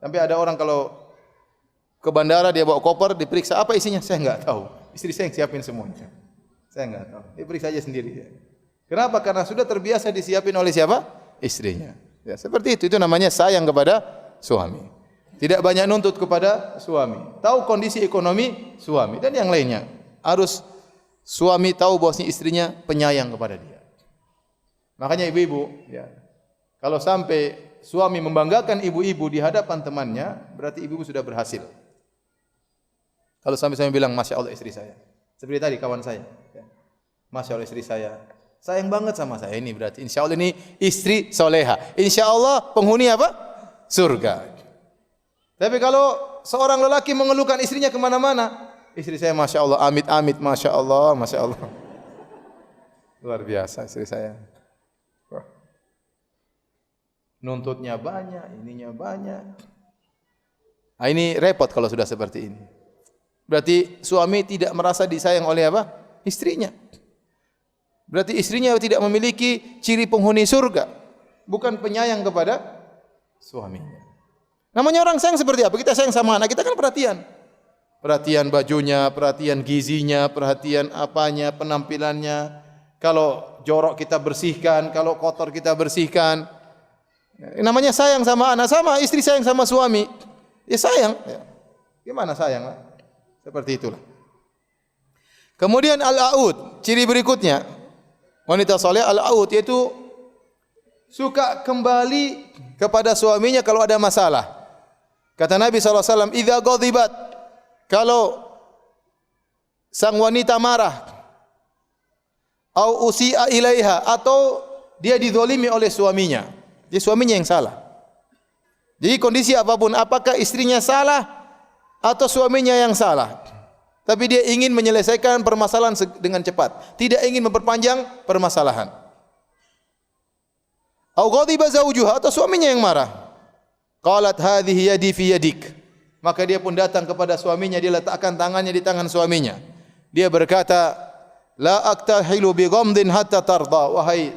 Sampai ada orang kalau ke bandara dia bawa koper, diperiksa apa isinya, saya enggak tahu. Istri saya yang siapin semuanya. Saya enggak tahu. Dia periksa aja sendiri. Kenapa? Karena sudah terbiasa disiapin oleh siapa? Istrinya. Ya, seperti itu. Itu namanya sayang kepada suami. Tidak banyak nuntut kepada suami. Tahu kondisi ekonomi suami dan yang lainnya. Harus suami tahu bahwasanya istrinya penyayang kepada dia. Makanya ibu-ibu, ya, kalau sampai suami membanggakan ibu-ibu di hadapan temannya, berarti ibu-ibu sudah berhasil. Kalau sampai suami bilang, Masya Allah istri saya. Seperti tadi kawan saya. Ya. Masya Allah istri saya. Sayang banget sama saya. Ini berarti insya Allah ini istri soleha. Insya Allah penghuni apa? Surga. Tapi kalau seorang lelaki mengeluhkan istrinya kemana-mana, istri saya Masya Allah, amit-amit, Masya Allah, Masya Allah. Luar biasa istri saya. Wah. Nuntutnya banyak, ininya banyak. Nah, ini repot kalau sudah seperti ini. Berarti suami tidak merasa disayang oleh apa? Istrinya. Berarti istrinya tidak memiliki ciri penghuni surga. Bukan penyayang kepada suaminya. Namanya orang sayang seperti apa? Kita sayang sama anak kita kan perhatian. Perhatian bajunya, perhatian gizinya, perhatian apanya, penampilannya. Kalau jorok kita bersihkan, kalau kotor kita bersihkan. Namanya sayang sama anak, sama istri sayang sama suami. Ya sayang. Ya. Gimana sayang? Seperti itulah. Kemudian al-aud, ciri berikutnya. Wanita saleh al-aud yaitu suka kembali kepada suaminya kalau ada masalah. Kata Nabi SAW, "Idza ghadibat," kalau sang wanita marah, au usi'a ilaiha, atau dia dizalimi oleh suaminya. Jadi suaminya yang salah. Jadi kondisi apapun, apakah istrinya salah atau suaminya yang salah, tapi dia ingin menyelesaikan permasalahan dengan cepat, tidak ingin memperpanjang permasalahan. Au ghadiba zawjuha, atau suaminya yang marah. Qalat hadhihi yadi fi yadik. Maka dia pun datang kepada suaminya, dia letakkan tangannya di tangan suaminya. Dia berkata, la aktahilu bi ghamdin hatta tarda. Wahai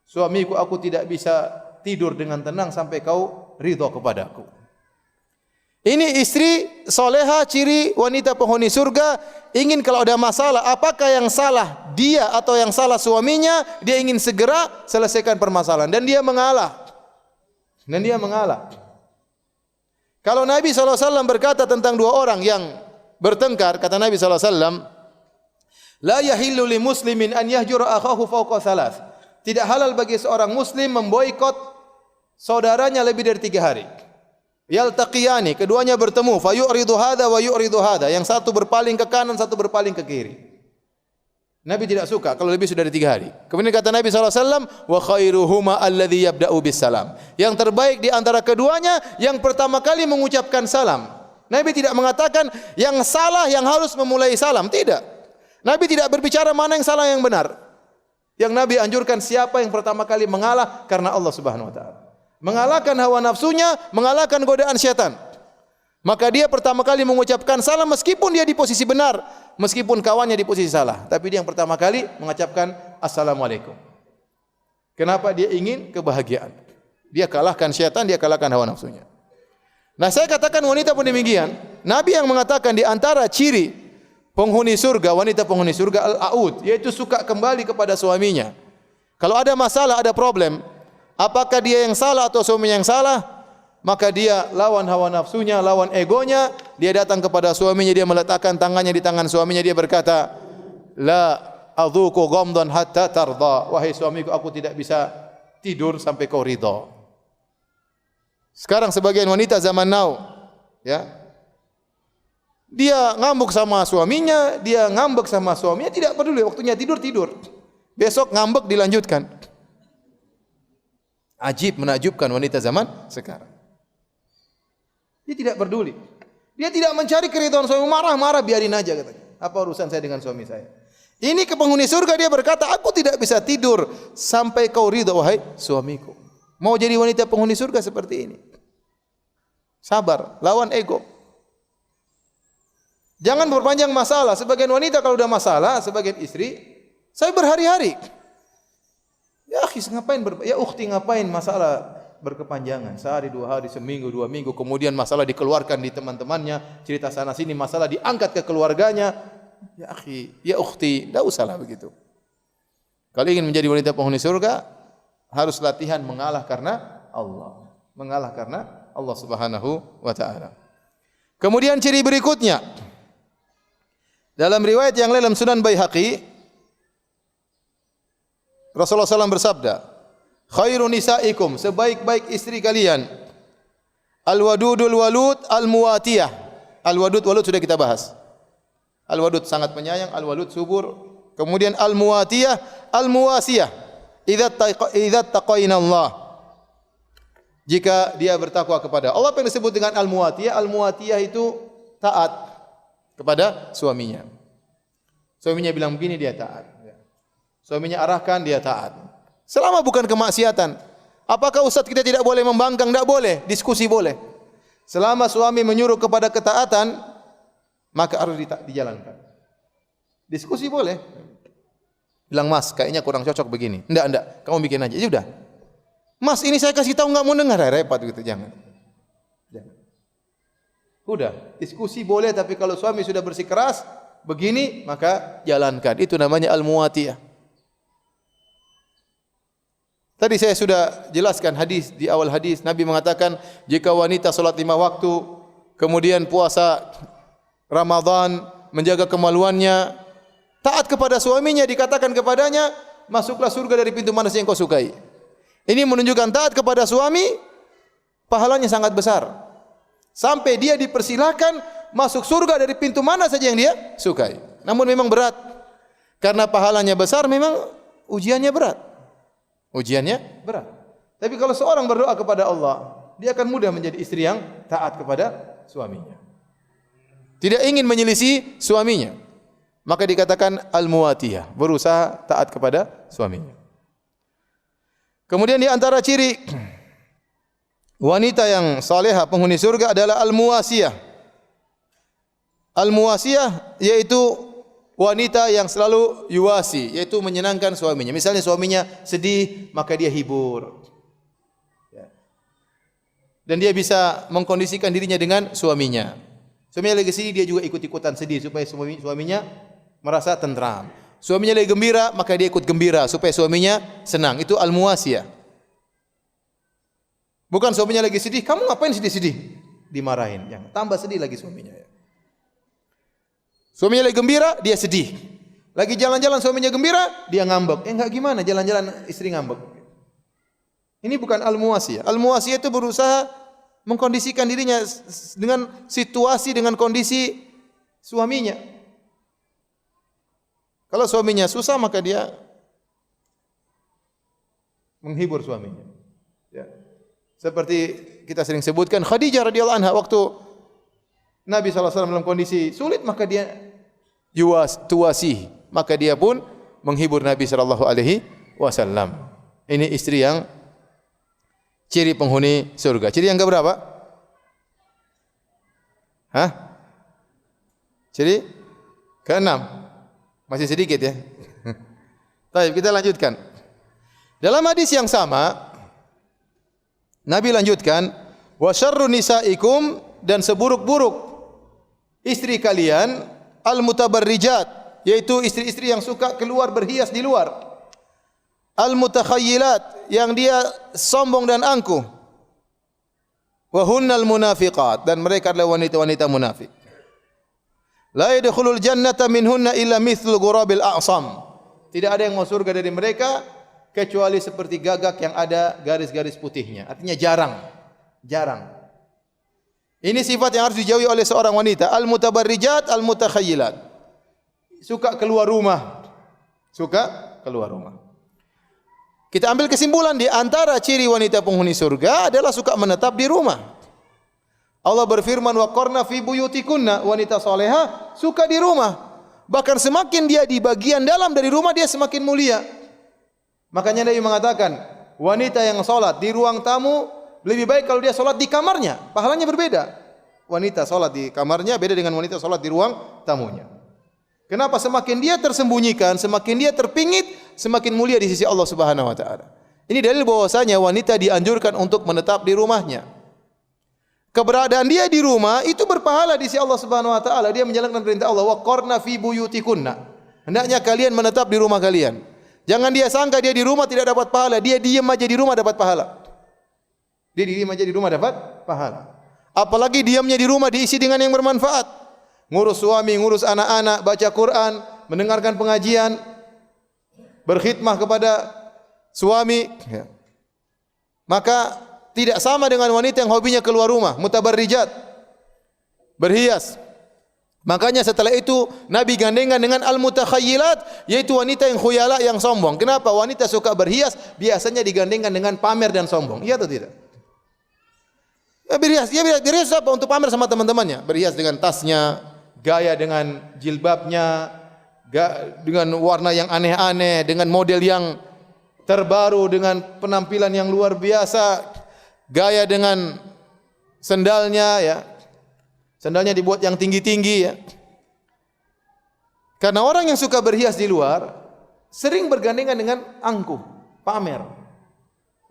suamiku, aku tidak bisa tidur dengan tenang sampai kau ridha kepadaku. Ini istri soleha, ciri wanita penghuni surga. Ingin kalau ada masalah, apakah yang salah dia atau yang salah suaminya, dia ingin segera selesaikan permasalahan. Dan dia mengalah. Kalau Nabi SAW berkata tentang dua orang yang bertengkar, kata Nabi SAW, la yahillu li muslimin an yahjura akhahu fawqa thalath. Tidak halal bagi seorang muslim memboikot saudaranya lebih dari 3 hari. Yaltaqiyani, keduanya bertemu, fa yu'ridu hadza wa yu'ridu hadza. Yang satu berpaling ke kanan, satu berpaling ke kiri. Nabi tidak suka kalau lebih sudah dari 3 hari. Kemudian kata Nabi SAW, wa khairuhuma alladhi yabda'u bis salam. Yang terbaik di antara keduanya, yang pertama kali mengucapkan salam. Nabi tidak mengatakan yang salah yang harus memulai salam. Tidak. Nabi tidak berbicara mana yang salah yang benar. Yang Nabi anjurkan siapa yang pertama kali mengalah karena Allah Subhanahu Wa Taala. Mengalahkan hawa nafsunya, mengalahkan godaan syaitan. Maka dia pertama kali mengucapkan salam meskipun dia di posisi benar, meskipun kawannya di posisi salah. Tapi dia yang pertama kali mengucapkan assalamualaikum. Kenapa? Dia ingin kebahagiaan. Dia kalahkan syaitan, dia kalahkan hawa nafsunya. Nah, saya katakan wanita pun demikian. Nabi yang mengatakan di antara ciri penghuni surga, wanita penghuni surga al-aud, yaitu suka kembali kepada suaminya. Kalau ada masalah, ada problem, apakah dia yang salah atau suaminya yang salah? Maka dia lawan hawa nafsunya, lawan egonya, dia datang kepada suaminya, dia meletakkan tangannya di tangan suaminya, dia berkata, la adzuqu ghamdan hatta tarda. Wahai suamiku, aku tidak bisa tidur sampai kau ridha. Sekarang sebagian wanita zaman now, ya, dia ngambek sama suaminya, dia ngambek sama suaminya, tidak peduli, waktunya tidur, tidur. Besok ngambek dilanjutkan. Ajib, menakjubkan wanita zaman sekarang. Dia tidak peduli. Dia tidak mencari keridhaan suami, marah-marah biarin aja katanya. Apa urusan saya dengan suami saya? Ini ke penghuni surga, dia berkata, aku tidak bisa tidur sampai kau ridha wahai suamiku. Mau jadi wanita penghuni surga seperti ini. Sabar, lawan ego. Jangan berpanjang masalah. Sebagian wanita kalau sudah masalah, sebagian istri, saya berhari-hari. Ya akhi, ya ukhti ngapain masalah berkepanjangan, sehari, 2 hari, seminggu, 2 minggu, kemudian masalah dikeluarkan di teman-temannya, cerita sana sini, masalah diangkat ke keluarganya. Ya akhi, ya ukhti, tidak usahlah begitu. Kalau ingin menjadi wanita penghuni surga, harus latihan mengalah karena Allah. Mengalah karena Allah Subhanahu wa ta'ala. Kemudian ciri berikutnya, dalam riwayat yang lain dalam Sunan Baihaqi, Rasulullah SAW bersabda, khairu nisaikum, sebaik-baik istri kalian, al-wadudul walud al-muwatiyah. Al-wadud, walud sudah kita bahas. Al-wadud sangat penyayang, al-walud subur. Kemudian al-muwatiyah, al-muwasiyah. Idza taqaina Allah. Jika dia bertakwa kepada Allah. Apa yang disebut dengan al-muwatiyah? Al-muwatiyah itu taat kepada suaminya. Suaminya bilang begini, dia taat. Suaminya arahkan, dia taat. Selama bukan kemaksiatan. Apakah ustaz kita tidak boleh membangkang? Tidak boleh. Diskusi boleh. Selama suami menyuruh kepada ketaatan, maka harus dijalankan. Diskusi boleh. Bilang, mas, kayaknya kurang cocok begini. Enggak. Kamu bikin aja. Ya sudah. Mas, ini saya kasih tahu enggak mau dengar. Repot gitu. Jangan. Udah. Diskusi boleh, tapi kalau suami sudah bersikeras begini, maka jalankan. Itu namanya al-muwatiyah. Tadi saya sudah jelaskan hadis, di awal hadis Nabi mengatakan jika wanita salat 5 waktu, kemudian puasa Ramadan, menjaga kemaluannya, taat kepada suaminya, dikatakan kepadanya, masuklah surga dari pintu mana saja yang kau sukai. Ini menunjukkan taat kepada suami pahalanya sangat besar. Sampai dia dipersilahkan masuk surga dari pintu mana saja yang dia sukai. Namun memang berat. Karena pahalanya besar, memang ujiannya berat. Ujiannya berat. Tapi kalau seorang berdoa kepada Allah, dia akan mudah menjadi istri yang taat kepada suaminya. Tidak ingin menyelisih suaminya. Maka dikatakan al-muwatiyah, berusaha taat kepada suaminya. Kemudian di antara ciri wanita yang salehah penghuni surga adalah al-muwasiyah. Al-muwasiyah yaitu wanita yang selalu yuwasi, yaitu menyenangkan suaminya. Misalnya suaminya sedih, maka dia hibur. Dan dia bisa mengkondisikan dirinya dengan suaminya. Suaminya lagi sedih, dia juga ikut-ikutan sedih supaya suaminya merasa tentram. Suaminya lagi gembira, maka dia ikut gembira supaya suaminya senang. Itu al-muwasiyah. Bukan suaminya lagi sedih, kamu ngapain sedih-sedih? Dimarahin. Yang tambah sedih lagi suaminya. Suaminya lagi gembira, dia sedih. Lagi jalan-jalan suaminya gembira, dia ngambek. Enggak gimana jalan-jalan istri ngambek. Ini bukan al-muwasiyah. Al-muwasiyah itu berusaha mengkondisikan dirinya dengan situasi, dengan kondisi suaminya. Kalau suaminya susah, maka dia menghibur suaminya. Ya. Seperti kita sering sebutkan, Khadijah radhiyallahu anha waktu Nabi SAW dalam kondisi sulit, maka dia tuwasih, maka dia pun menghibur Nabi SAW. Ini istri yang ciri penghuni surga. Ciri yang keberapa? Hah? Ciri keenam. Masih sedikit ya. Baik, kita lanjutkan. Dalam hadis yang sama, Nabi lanjutkan, wa syarru nisaikum, dan seburuk-buruk istri kalian al-mutabarrijat, yaitu istri-istri yang suka keluar berhias di luar. Al-mutakhayyilat, yang dia sombong dan angkuh. Wa hunnal munafiqat, dan mereka adalah wanita-wanita munafik. La yadkhulul jannata minhunna illa mithlu ghurabil a'sam. Tidak ada yang masuk surga dari mereka kecuali seperti gagak yang ada garis-garis putihnya. Artinya jarang. Jarang. Ini sifat yang harus dijauhi oleh seorang wanita. Al-mutabarrijat, al-mutakhayyilat. Suka keluar rumah. Suka keluar rumah. Kita ambil kesimpulan di antara ciri wanita penghuni surga adalah suka menetap di rumah. Allah berfirman, wa qarna fi buyutikunna, wanita salehah suka di rumah. Bahkan semakin dia di bagian dalam dari rumah, dia semakin mulia. Makanya Nabi mengatakan, wanita yang salat di ruang tamu lebih baik kalau dia salat di kamarnya. Pahalanya berbeda. Wanita salat di kamarnya beda dengan wanita salat di ruang tamunya. Kenapa? Semakin dia tersembunyikan, semakin dia terpingit, semakin mulia di sisi Allah Subhanahu wa taala. Ini dalil bahwasanya wanita dianjurkan untuk menetap di rumahnya. Keberadaan dia di rumah itu berpahala di sisi Allah Subhanahu wa taala. Dia menjalankan perintah Allah, wa qarna fi buyutikunna. Hendaknya kalian menetap di rumah kalian. Jangan dia sangka dia di rumah tidak dapat pahala, dia diam aja di rumah dapat pahala. Dia diam aja di rumah dapat pahala. Apalagi diamnya di rumah diisi dengan yang bermanfaat. Ngurus suami, ngurus anak-anak, baca Quran, mendengarkan pengajian, berkhidmah kepada suami. Maka tidak sama dengan wanita yang hobinya keluar rumah, mutabarrijat, berhias. Makanya setelah itu Nabi gandengan dengan al-mutakhayyilat, yaitu wanita yang khuyala, yang sombong. Kenapa? Wanita suka berhias biasanya digandengkan dengan pamer dan sombong. Iya atau tidak? Ya, berhias apa? Untuk pamer sama teman-temannya. Berhias dengan tasnya, gaya dengan jilbabnya, dengan warna yang aneh-aneh, dengan model yang terbaru, dengan penampilan yang luar biasa. Gaya dengan sendalnya, ya. Sendalnya dibuat yang tinggi-tinggi, ya. Karena orang yang suka berhias di luar sering bergandengan dengan angkuh, pamer.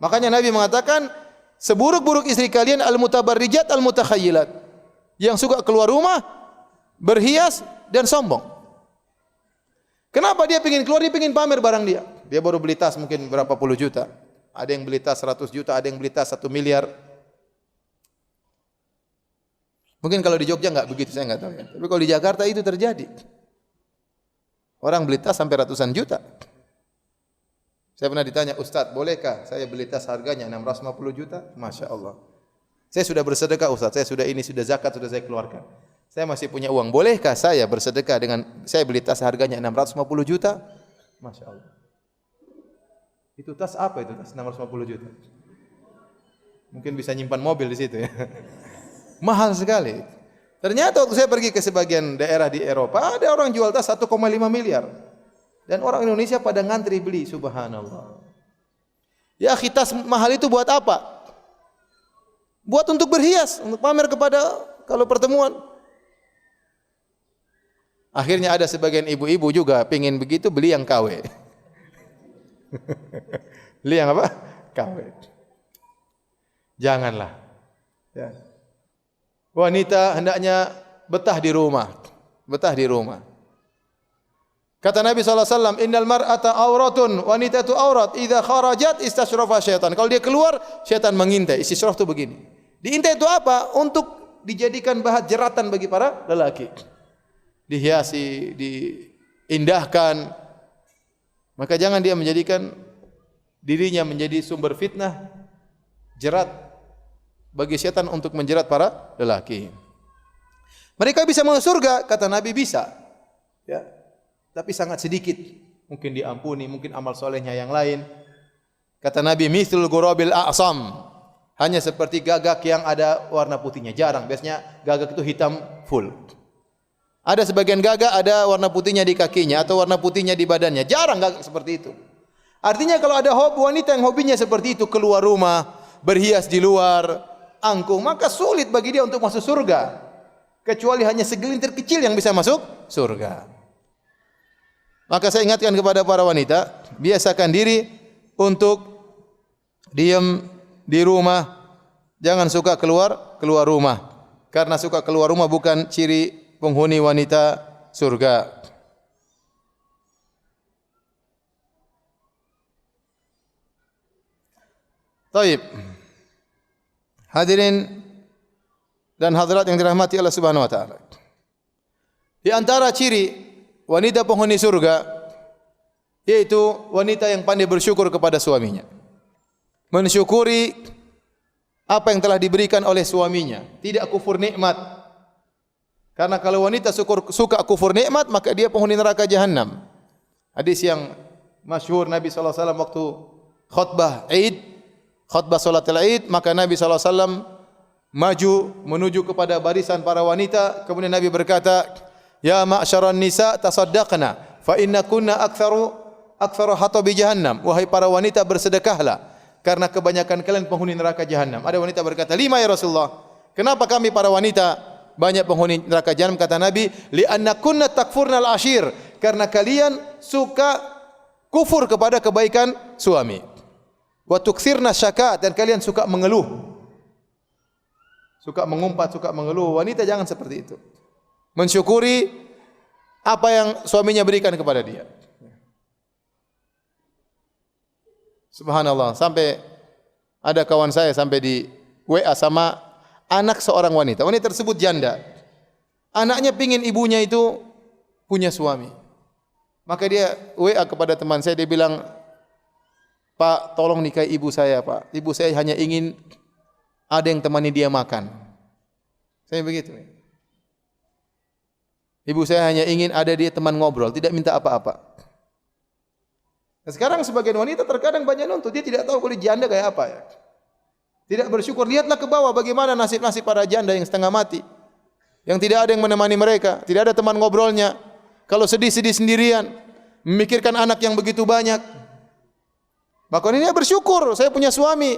Makanya Nabi mengatakan, seburuk-buruk istri kalian al-mutabarrijat al-mutakhayyilat, yang suka keluar rumah, berhias dan sombong. Kenapa dia ingin keluar? Dia ingin pamer barang dia. Dia baru beli tas mungkin berapa puluh juta. Ada yang beli tas 100 juta, ada yang beli tas 1 miliar. Mungkin kalau di Jogja enggak begitu, saya enggak tahu ya. Tapi kalau di Jakarta itu terjadi. Orang beli tas sampai ratusan juta. Saya pernah ditanya, Ustaz, bolehkah saya beli tas harganya 650 juta? Masya Allah. Saya sudah bersedekah Ustaz, saya sudah zakat, sudah saya keluarkan. Saya masih punya uang. Bolehkah saya bersedekah dengan saya beli tas harganya 650 juta? Masya Allah. Itu tas apa itu? Tas 650 juta. Mungkin bisa nyimpan mobil di situ ya. Mahal sekali. Ternyata waktu saya pergi ke sebagian daerah di Eropa, ada orang jual tas 1,5 miliar. Dan orang Indonesia pada ngantri beli, subhanallah. Ya, tas mahal itu buat apa? Buat untuk berhias, untuk pamer kepada kalau pertemuan. Akhirnya ada sebagian ibu-ibu juga pingin begitu, beli yang KW. Beli yang apa? KW. Janganlah. Ya. Wanita hendaknya betah di rumah. Betah di rumah. Kata Nabi SAW, innal mar'ata auratun, wanita itu aurat. Idza kharajat istasyrafa syaitan. Kalau dia keluar, syaitan mengintai. Istisyraf itu begini. Diintai itu apa? Untuk dijadikan bahan jeratan bagi para lelaki. Dihiasi, diindahkan. Maka jangan dia menjadikan dirinya menjadi sumber fitnah, jerat bagi syaitan untuk menjerat para lelaki. Mereka bisa masuk surga, kata Nabi bisa. Ya. Tapi sangat sedikit. Mungkin diampuni, mungkin amal solehnya yang lain. Kata Nabi, mithlul ghurabil a'sam. Hanya seperti gagak yang ada warna putihnya. Jarang, biasanya gagak itu hitam full. Ada sebagian gagak ada warna putihnya di kakinya atau warna putihnya di badannya. Jarang gagak seperti itu. Artinya kalau ada wanita yang hobinya seperti itu, keluar rumah, berhias di luar, angkuh, maka sulit bagi dia untuk masuk surga. kecuali hanya segelintir kecil yang bisa masuk surga. Maka saya ingatkan kepada para wanita, biasakan diri untuk diam di rumah, jangan suka keluar rumah. Karena suka keluar rumah bukan ciri penghuni wanita surga. Taib. Hadirin dan hadirat yang dirahmati Allah Subhanahu wa taala. Di antara ciri wanita penghuni surga yaitu wanita yang pandai bersyukur kepada suaminya. Mensyukuri apa yang telah diberikan oleh suaminya, tidak kufur nikmat. Karena kalau wanita suka kufur nikmat, maka dia penghuni neraka jahanam. Hadis yang masyhur Nabi sallallahu alaihi wasallam waktu khutbah salatul Id, maka Nabi sallallahu alaihi wasallam maju menuju kepada barisan para wanita, kemudian Nabi berkata, "Ya ma'syaran nisa tasaddaqna, fa innakunna aktsaru hatabi jahannam." Wahai para wanita, bersedekahlah, karena kebanyakan kalian penghuni neraka jahanam. Ada wanita berkata, "Lima ya Rasulullah, kenapa kami para wanita banyak penghuni neraka jahanam?" Kata Nabi, "Li'annakunna takfurnal ashir." Karena kalian suka kufur kepada kebaikan suami. Wa tukthirna syakat, dan kalian suka mengeluh. Suka mengumpat, suka mengeluh. Wanita jangan seperti itu. Mensyukuri apa yang suaminya berikan kepada dia. Subhanallah, sampai ada kawan saya sampai di WA sama anak seorang wanita. Wanita tersebut janda. Anaknya pingin ibunya itu punya suami. Maka dia WA kepada teman saya, dia bilang, "Pak, tolong nikahi ibu saya, Pak. Ibu saya hanya ingin ada yang temani dia makan." Saya begitu. Ibu saya hanya ingin ada dia teman ngobrol, tidak minta apa-apa. Nah, sekarang sebagian wanita terkadang banyak nuntut, dia tidak tahu kalau janda kayak apa ya. Tidak bersyukur. Lihatlah ke bawah bagaimana nasib-nasib para janda yang setengah mati. Yang tidak ada yang menemani mereka, tidak ada teman ngobrolnya. Kalau sedih-sedih sendirian, memikirkan anak yang begitu banyak. Maka ini bersyukur, saya punya suami.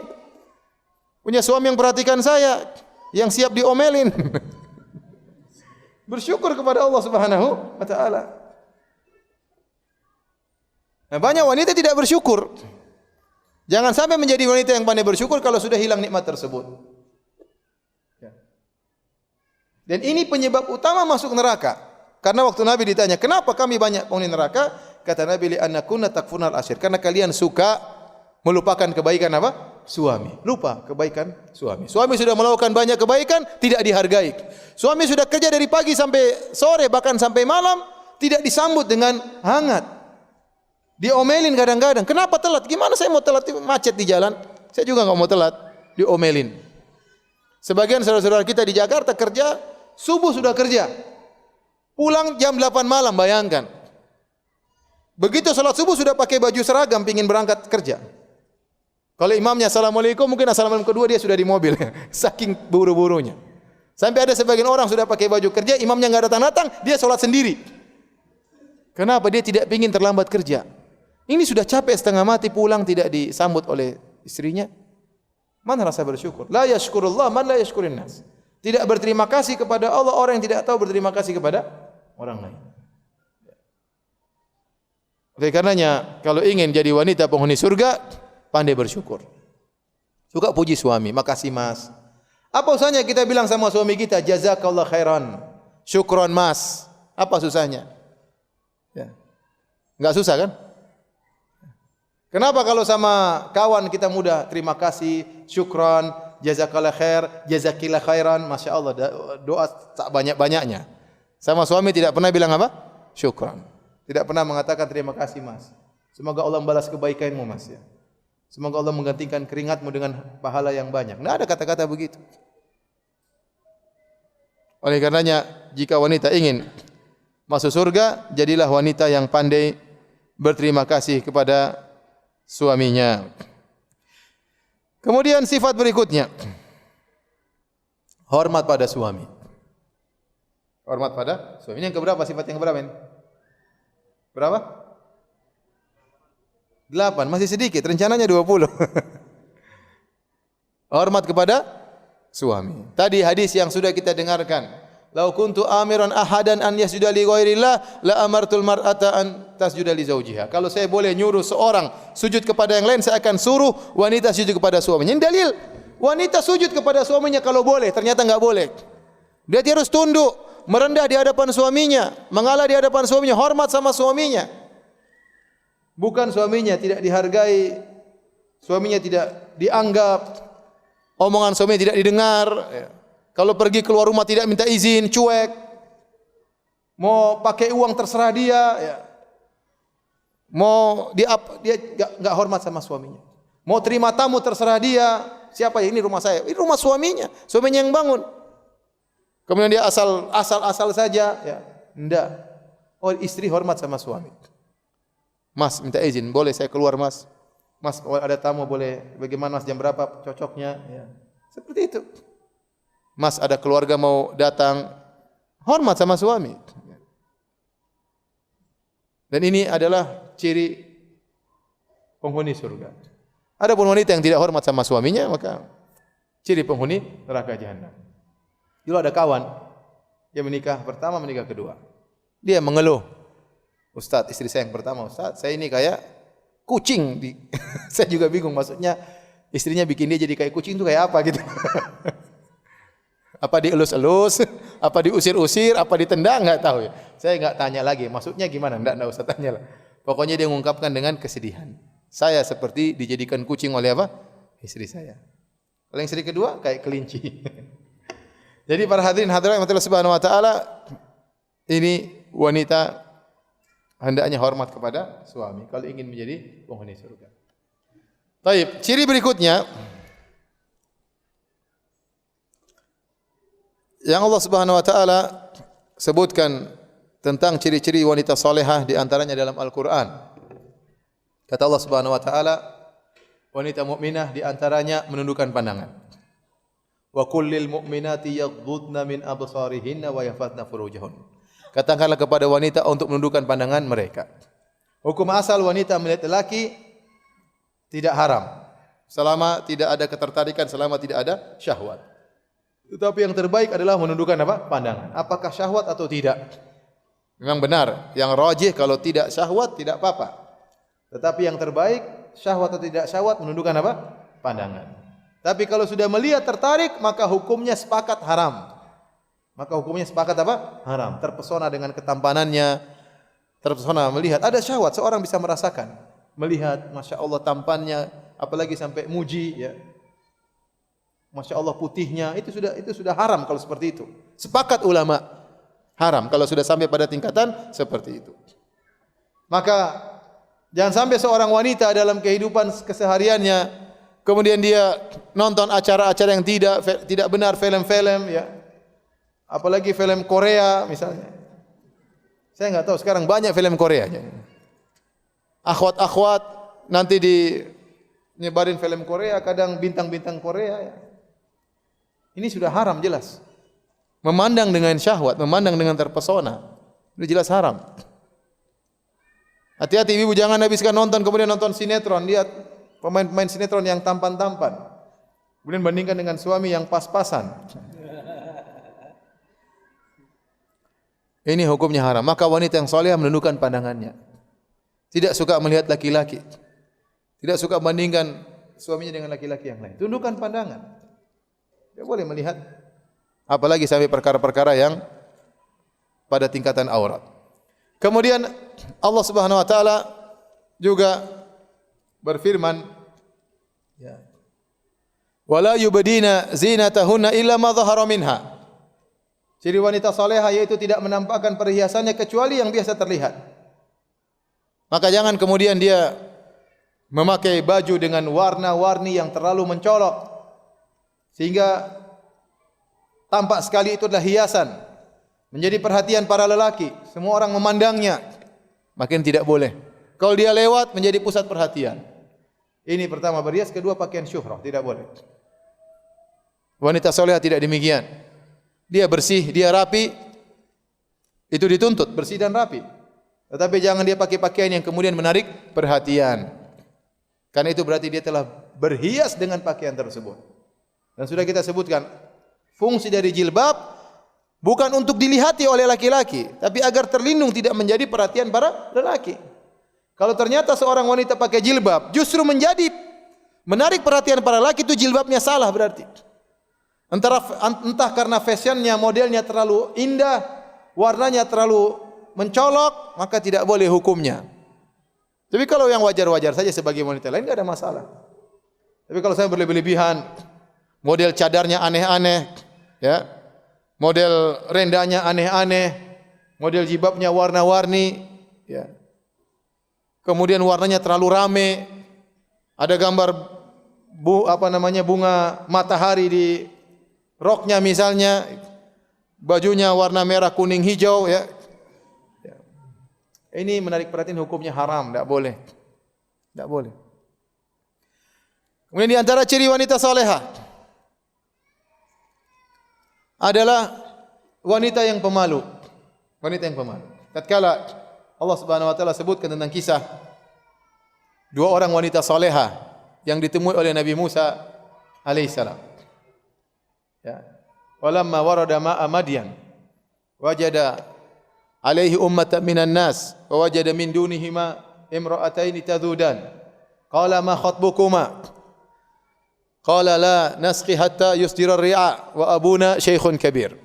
Punya suami yang perhatikan saya, yang siap diomelin. Bersyukur kepada Allah Subhanahu wa taala. Nah, banyak wanita tidak bersyukur. Jangan sampai menjadi wanita yang pandai bersyukur kalau sudah hilang nikmat tersebut. Dan ini penyebab utama masuk neraka. Karena waktu Nabi ditanya, "Kenapa kami banyak penghuni neraka?" Kata Nabi, "Li'annakunna takfurnal ashir." Karena kalian suka melupakan kebaikan apa? Suami. Lupa kebaikan suami. Suami sudah melakukan banyak kebaikan, tidak dihargai. Suami sudah kerja dari pagi sampai sore, bahkan sampai malam, tidak disambut dengan hangat. Diomelin kadang-kadang. "Kenapa telat?" "Gimana saya mau telat, macet di jalan?" "Saya juga enggak mau telat." Diomelin. Sebagian saudara-saudara kita di Jakarta kerja, subuh sudah kerja. Pulang jam 8 malam, bayangkan. Begitu salat subuh sudah pakai baju seragam, pingin berangkat kerja. Kalau imamnya assalamualaikum, mungkin assalamualaikum kedua dia sudah di mobil. Saking buru-burunya. Sampai ada sebagian orang sudah pakai baju kerja, imamnya enggak datang-datang, dia salat sendiri. Kenapa? Dia tidak pingin terlambat kerja. Ini sudah capek setengah mati, pulang tidak disambut oleh istrinya. Mana rasa bersyukur? La yashkurullah man la yashkurin nas. Tidak berterima kasih kepada Allah orang yang tidak tahu berterima kasih kepada orang lain. Oleh karenanya, kalau ingin jadi wanita penghuni surga, pandai bersyukur. Suka puji suami, "Makasih Mas." Apa usahanya kita bilang sama suami kita, "Jazakallah khairan." Syukron Mas. Apa susahnya? Ya. Enggak susah kan? Kenapa kalau sama kawan kita mudah, "Terima kasih, syukron, jazakallah khair, jazakillah khairan." Masya Allah, doa tak banyak-banyaknya. Sama suami tidak pernah bilang apa? Syukron. Tidak pernah mengatakan, "Terima kasih Mas. Semoga Allah membalas kebaikanmu Mas." Ya. Semoga Allah menggantikan keringatmu dengan pahala yang banyak. Tidak ada kata-kata begitu. Oleh karenanya, jika wanita ingin masuk surga, jadilah wanita yang pandai berterima kasih kepada suaminya. Kemudian sifat berikutnya, hormat pada suami. Hormat pada suami. Ini yang keberapa? Sifat yang keberapa ini? Berapa? 8, masih sedikit, rencananya 20. Hormat kepada suami. Tadi hadis yang sudah kita dengarkan, "Lau kuntu amiran ahadan an yasjuda li ghairillah la amartul mar'ata an tasjuda li zawjiha." Kalau saya boleh nyuruh seorang sujud kepada yang lain, saya akan suruh wanita sujud kepada suaminya. Ini dalil. Wanita sujud kepada suaminya kalau boleh, ternyata enggak boleh. Dia harus tunduk, merendah di hadapan suaminya, mengalah di hadapan suaminya, hormat sama suaminya. Bukan suaminya tidak dihargai, suaminya tidak dianggap, omongan suaminya tidak didengar. Kalau pergi keluar rumah tidak minta izin, cuek. Mau pakai uang terserah dia. Mau dia enggak hormat sama suaminya. Mau terima tamu terserah dia. Siapa ya? Ini rumah saya. Ini rumah suaminya. Suaminya yang bangun. Kemudian dia asal saja. Ya. Enggak. Oh, istri hormat sama suami. Mas, minta izin. Boleh saya keluar, Mas? Mas, ada tamu boleh. Bagaimana, Mas, jam berapa cocoknya? Ya. Seperti itu. Mas, ada keluarga mau datang. Hormat sama suami. Dan ini adalah ciri penghuni surga. Adapun wanita yang tidak hormat sama suaminya, maka ciri penghuni neraka jahanam. Dulu ada kawan, dia menikah pertama, menikah kedua. Dia mengeluh, "Ustaz, istri saya yang pertama, Ustaz, saya ini kayak kucing." Saya juga bingung, maksudnya istrinya bikin dia jadi kayak kucing itu kayak apa gitu. Apa dielus-elus, apa diusir-usir, apa ditendang, enggak tahu ya. Saya enggak tanya lagi, maksudnya gimana? Enggak usah tanya lah. Pokoknya dia mengungkapkan dengan kesedihan. Saya seperti dijadikan kucing oleh apa? Istri saya. Kalau yang istri kedua kayak kelinci. Jadi para hadirin hadirat yang Allah Subhanahu wa taala, ini wanita hendaknya hormat kepada suami kalau ingin menjadi penghuni surga. Baik, ciri berikutnya yang Allah Subhanahu wa taala sebutkan tentang ciri-ciri wanita salehah di antaranya dalam Al-Qur'an. Kata Allah Subhanahu wa taala, wanita mukminah di antaranya menundukkan pandangan. Wa kullil mu'minati yaghdudna min absarihinna wa yahfazna furujahun. Katakanlah kepada wanita untuk menundukkan pandangan mereka. Hukum asal wanita melihat lelaki tidak haram selama tidak ada ketertarikan, selama tidak ada syahwat. Tetapi yang terbaik adalah menundukkan apa? Pandangan. Apakah syahwat atau tidak? Memang benar, yang rajih kalau tidak syahwat tidak apa-apa. Tetapi yang terbaik, syahwat atau tidak syahwat, menundukkan apa? Pandangan. Tapi kalau sudah melihat tertarik, maka hukumnya sepakat haram. Maka hukumnya sepakat apa? Haram. Terpesona dengan ketampanannya, terpesona melihat. Ada syahwat, seorang bisa merasakan. Melihat, Masya Allah tampannya, apalagi sampai muji. Ya. Masya Allah putihnya, itu sudah haram kalau seperti itu. Sepakat ulama, haram kalau sudah sampai pada tingkatan seperti itu. Maka jangan sampai seorang wanita dalam kehidupan kesehariannya kemudian dia nonton acara-acara yang tidak benar, film-film ya. Apalagi film Korea misalnya. Saya enggak tahu sekarang banyak film Korea. Akhwat-akhwat nanti nyebarin film Korea, kadang bintang-bintang Korea ya. Ini sudah haram jelas. Memandang dengan syahwat, memandang dengan terpesona. Itu jelas haram. Hati-hati ibu, jangan habiskan nonton kemudian nonton sinetron, lihat pemain-pemain sinetron yang tampan-tampan. Kemudian bandingkan dengan suami yang pas-pasan. Ini hukumnya haram. Maka wanita yang saleh menundukkan pandangannya. Tidak suka melihat laki-laki. Tidak suka bandingkan suaminya dengan laki-laki yang lain. Tundukkan pandangan. Dia boleh melihat apalagi sampai perkara-perkara yang pada tingkatan aurat. Kemudian Allah Subhanahu wa taala juga berfirman ya. Wala yubdina zinatahunna illa ma dhahara minha. Ciri wanita salehah yaitu tidak menampakkan perhiasannya kecuali yang biasa terlihat. Maka jangan kemudian dia memakai baju dengan warna-warni yang terlalu mencolok sehingga tampak sekali itu adalah hiasan, menjadi perhatian para lelaki, semua orang memandangnya, makin tidak boleh. Kalau dia lewat menjadi pusat perhatian. Ini pertama berhias, kedua pakaian syuhrah, tidak boleh. Wanita salehah tidak demikian. Dia bersih, dia rapi, itu dituntut bersih dan rapi. Tetapi jangan dia pakai pakaian yang kemudian menarik perhatian. Karena itu berarti dia telah berhias dengan pakaian tersebut. Dan sudah kita sebutkan, fungsi dari jilbab Bukan untuk dilihati oleh laki-laki, tapi agar terlindung tidak menjadi perhatian para lelaki. Kalau ternyata seorang wanita pakai jilbab justru menjadi menarik perhatian para lelaki, itu jilbabnya salah berarti. Entah karena fashionnya, modelnya terlalu indah, warnanya terlalu mencolok, maka tidak boleh hukumnya. Tapi kalau yang wajar-wajar saja sebagai wanita lain tidak ada masalah. Tapi kalau saya berlebih-lebihan, model cadarnya aneh-aneh, ya, model rendanya aneh-aneh, model jilbabnya warna-warni, ya. Kemudian warnanya terlalu rame, ada gambar bunga matahari di roknya misalnya, bajunya warna merah, kuning, hijau, ya. Ini menarik perhatian, hukumnya haram, tidak boleh. Tidak boleh. Kemudian di antara ciri wanita salehah adalah wanita yang pemalu. Wanita yang pemalu. Tatkala Allah Subhanahu wa taala sebutkan tentang kisah dua orang wanita salehah yang ditemui oleh Nabi Musa alaihissalam. Ya. Walamma warada ma'a Madyan wajada alaihi ummatan minan nas wa wajada min dunihima imra'ataini tadhudan. Qala ma khatbukuma? Qala la nasqi hatta yusdira ar-ri'a wa abuna shaykhun kabir.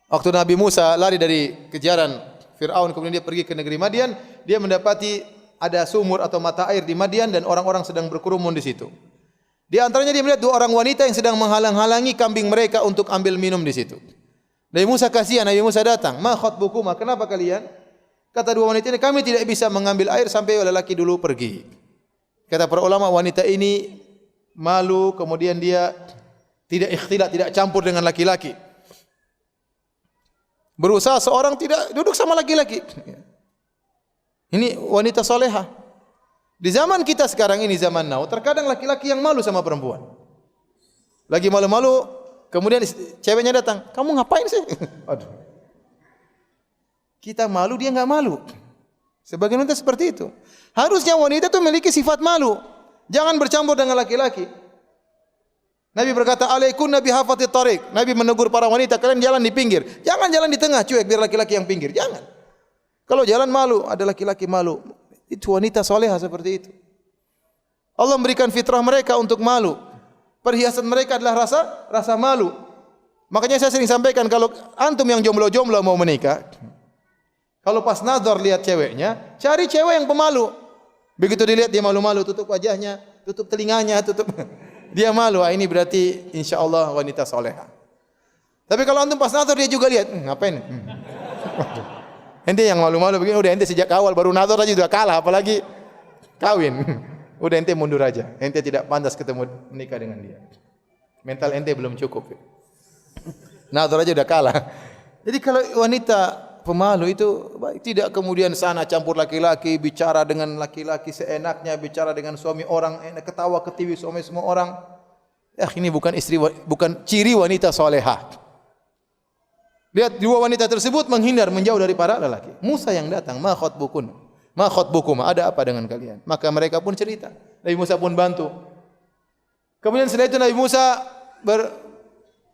Waktu Nabi Musa lari dari kejaran Fir'aun, kemudian dia pergi ke negeri Madian, dia mendapati ada sumur atau mata air di Madian dan orang-orang sedang berkerumun di situ. Di antaranya dia melihat dua orang wanita yang sedang menghalang-halangi kambing mereka untuk ambil minum di situ. Nabi Musa kasihan, Nabi Musa datang, "Ma khatbukuma? Kenapa kalian?" Kata dua wanita ini, "Kami tidak bisa mengambil air sampai lelaki dulu pergi." Kata para ulama, wanita ini malu, kemudian dia tidak ikhtilat, tidak campur dengan laki-laki. Berusaha seorang tidak duduk sama laki-laki. Ini wanita solehah. Di zaman kita sekarang ini, zaman now, terkadang laki-laki yang malu sama perempuan. Lagi malu-malu, kemudian ceweknya datang, "Kamu ngapain sih?" Aduh. Kita malu, dia enggak malu. Sebagian wanita seperti itu. Harusnya wanita itu memiliki sifat malu. Jangan bercampur dengan laki-laki. Nabi berkata, "Alaikum nabi hafatit tariq." Nabi menegur para wanita, kalian jalan di pinggir. Jangan jalan di tengah, cuek, biar laki-laki yang pinggir. Jangan. Kalau jalan malu, ada laki-laki malu. Itu wanita solehah seperti itu. Allah memberikan fitrah mereka untuk malu. Perhiasan mereka adalah rasa malu. Makanya saya sering sampaikan, kalau antum yang jomblo-jomblo mau menikah, kalau pas nazar lihat ceweknya, cari cewek yang pemalu. Begitu dilihat dia malu-malu, tutup wajahnya, tutup telinganya, tutup. Dia malu. Ini berarti insya Allah wanita solehah. Tapi kalau antum pas nazar dia juga lihat, ngapain? Ente yang malu-malu begini, udah ente sejak awal baru nazar aja sudah kalah, apalagi kawin. Udah ente mundur aja. Ente tidak pantas ketemu menikah dengan dia. Mental ente belum cukup. Nazar aja udah kalah. Jadi kalau wanita pemalu itu tidak kemudian sana campur laki-laki, bicara dengan laki-laki seenaknya, bicara dengan suami orang, ketawa ketiwi suami semua orang. Ini bukan ciri wanita solehah. Lihat dua wanita tersebut menghindar, menjauh dari para lelaki. Musa yang datang, "Ma khatbukum? Ada apa dengan kalian?" Maka mereka pun cerita. Nabi Musa pun bantu. Kemudian setelah itu Nabi Musa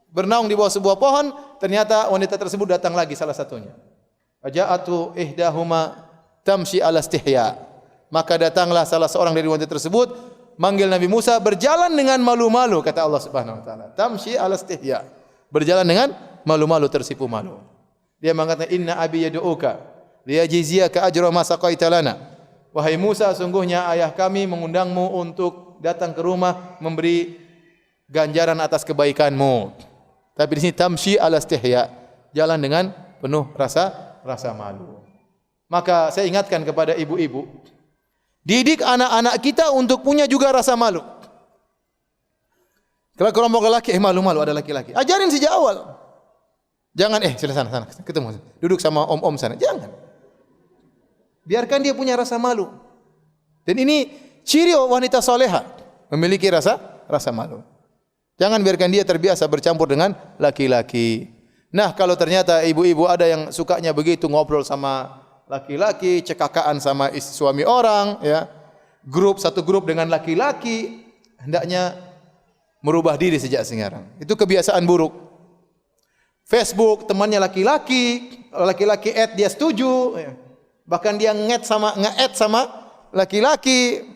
bernaung di bawah sebuah pohon, ternyata wanita tersebut datang lagi salah satunya. Aja'atu ihdahuma tamshi ala istihya. Maka datanglah salah seorang dari wanita tersebut manggil Nabi Musa berjalan dengan malu-malu, kata Allah Subhanahu wa taala. Tamshi ala istihya. Berjalan dengan malu-malu, tersipu malu. Dia mengatakan, "Inna abi yad'uka liyajziyaka ajra ma saqaita lana." Wahai Musa, sungguhnya ayah kami mengundangmu untuk datang ke rumah memberi ganjaran atas kebaikanmu. Tapi di sini tamshi ala istihya, jalan dengan penuh rasa malu. Maka saya ingatkan kepada ibu-ibu, didik anak-anak kita untuk punya juga rasa malu. Kalau kelompok lelaki, malu-malu ada laki-laki. Ajarin sejak awal. Jangan sila sana ketemu. Duduk sama om-om sana. Jangan. Biarkan dia punya rasa malu. Dan ini ciri wanita solehah, memiliki rasa malu. Jangan biarkan dia terbiasa bercampur dengan laki-laki. Nah, kalau ternyata ibu-ibu ada yang sukanya begitu, ngobrol sama laki-laki, cekakaan sama suami orang, ya. Satu grup dengan laki-laki, hendaknya merubah diri sejak sekarang. Itu kebiasaan buruk. Facebook temannya laki-laki, laki-laki add dia setuju, bahkan dia nge-add sama laki-laki.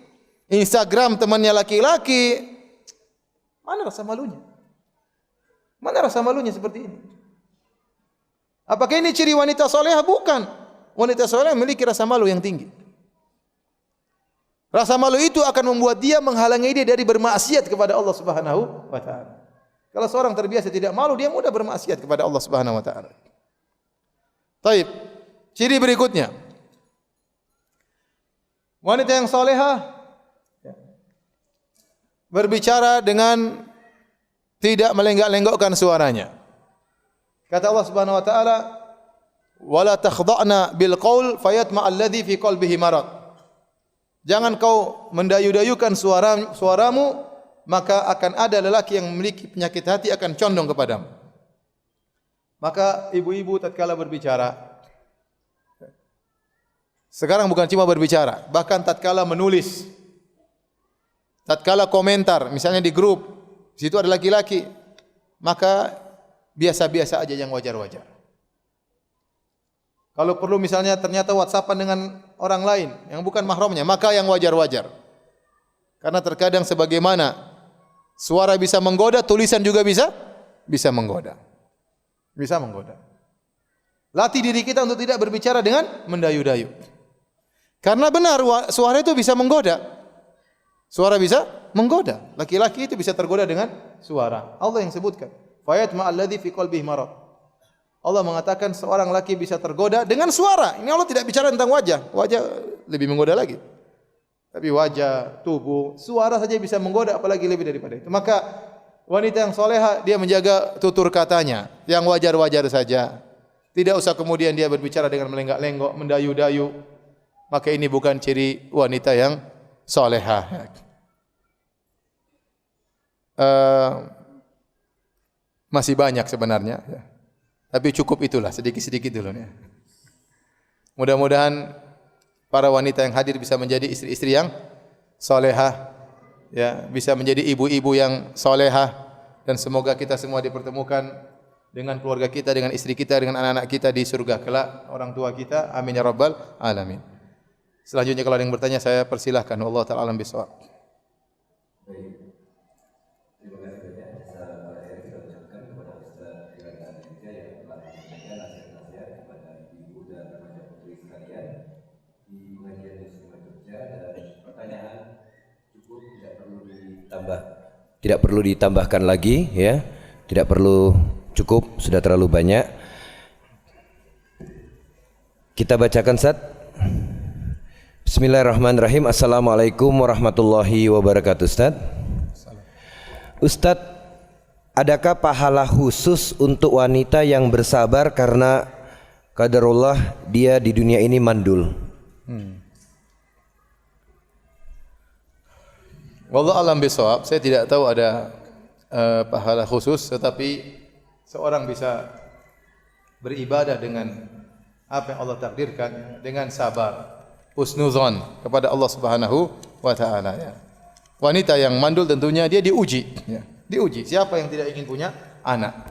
Instagram temannya laki-laki. Mana rasa malunya? Mana rasa malunya seperti ini? Apakah ini ciri wanita solehah? Bukan. Wanita solehah memiliki rasa malu yang tinggi. Rasa malu itu akan membuat dia menghalangi dia dari bermaksiat kepada Allah Subhanahu wa taala. Kalau seorang terbiasa tidak malu, dia mudah bermaksiat kepada Allah Subhanahu wa taala. Baik. Ciri berikutnya. Wanita yang salehah berbicara dengan tidak melenggak-lenggokkan suaranya. Kata Allah Subhanahu wa taala, "Wala takhda'na bil qaul fayatma alladhi fi qalbihi marad." Jangan kau mendayu-dayukan suaramu, maka akan ada lelaki yang memiliki penyakit hati akan condong kepadamu. Maka ibu-ibu tatkala berbicara, sekarang bukan cuma berbicara, bahkan tatkala menulis, tatkala komentar, misalnya di grup, di situ ada laki-laki, maka biasa-biasa aja yang wajar-wajar. Kalau perlu misalnya ternyata WhatsAppan dengan orang lain yang bukan mahramnya, maka yang wajar-wajar. Karena terkadang sebagaimana suara bisa menggoda, tulisan juga bisa menggoda. Bisa menggoda. Latih diri kita untuk tidak berbicara dengan mendayu-dayu. Karena benar suara itu bisa menggoda. Suara bisa menggoda. Laki-laki itu bisa tergoda dengan suara. Allah yang sebutkan, "Fayatma alladhi fi qalbihi marad." Allah mengatakan seorang laki bisa tergoda dengan suara. Ini Allah tidak bicara tentang wajah. Wajah lebih menggoda lagi. Tapi wajah, tubuh, suara saja bisa menggoda, apalagi lebih daripada itu. Maka wanita yang soleha dia menjaga tutur katanya yang wajar-wajar saja. Tidak usah kemudian dia berbicara dengan melenggak-lenggok, mendayu-dayu. Maka ini bukan ciri wanita yang soleha. Masih banyak sebenarnya. Tapi cukup itulah, sedikit-sedikit dulu. Mudah-mudahan para wanita yang hadir bisa menjadi istri-istri yang solehah, ya, bisa menjadi ibu-ibu yang solehah, dan semoga kita semua dipertemukan dengan keluarga kita, dengan istri kita, dengan anak-anak kita di surga kelak, orang tua kita. Amin ya rabbal alamin. Selanjutnya kalau ada yang bertanya saya persilahkan. Allah taala alam bisawab. Tidak perlu ditambahkan lagi, ya. Tidak perlu, cukup, sudah terlalu banyak. Kita bacakan, Ustaz. Bismillahirrahmanirrahim. Assalamualaikum warahmatullahi wabarakatuh, Ustaz. Ustaz, adakah pahala khusus untuk wanita yang bersabar karena qadarullah dia di dunia ini mandul? Wallahu a'lam bishawab. Saya tidak tahu ada pahala khusus, tetapi seorang bisa beribadah dengan apa yang Allah takdirkan dengan sabar, husnuzon kepada Allah Subhanahu wa taala, ya. Wanita yang mandul tentunya dia diuji, ya. Diuji. Siapa yang tidak ingin punya anak?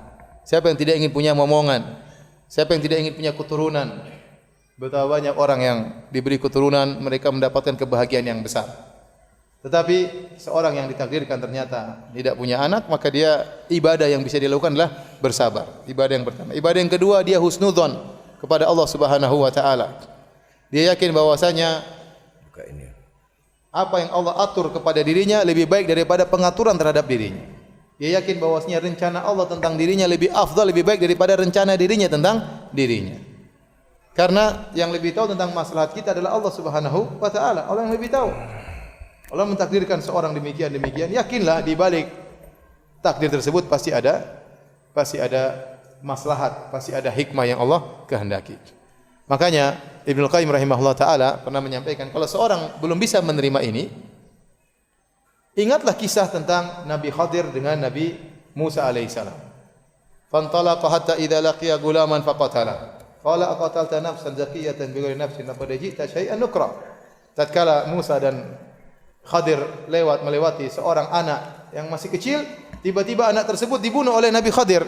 Siapa yang tidak ingin punya momongan? Siapa yang tidak ingin punya keturunan? Betapa banyak orang yang diberi keturunan, mereka mendapatkan kebahagiaan yang besar. Tetapi seorang yang ditakdirkan ternyata tidak punya anak, maka dia ibadah yang bisa dilakukan adalah bersabar. Ibadah yang pertama. Ibadah yang kedua, dia husnudzon kepada Allah Subhanahu wa taala. Dia yakin bahwasanya apa yang Allah atur kepada dirinya lebih baik daripada pengaturan terhadap dirinya. Dia yakin bahwasanya rencana Allah tentang dirinya lebih afdal, lebih baik daripada rencana dirinya tentang dirinya. Karena yang lebih tahu tentang maslahat kita adalah Allah Subhanahu wa taala. Allah yang lebih tahu. Allah mentakdirkan seorang demikian, yakinlah di balik takdir tersebut pasti ada maslahat, pasti ada hikmah yang Allah kehendaki. Makanya Ibnu Qayyim rahimahullah taala pernah menyampaikan, kalau seorang belum bisa menerima ini, ingatlah kisah tentang Nabi Khadir dengan Nabi Musa alaihissalam. Fantalaqa hatta idza laqiya gulaman faqatala. Qala aqatalta nafsan zakiyatan bighairi nafsin laqad ji'ta syai'an nukra. Tatkala Musa dan Khadir melewati seorang anak yang masih kecil, tiba-tiba anak tersebut dibunuh oleh Nabi Khadir.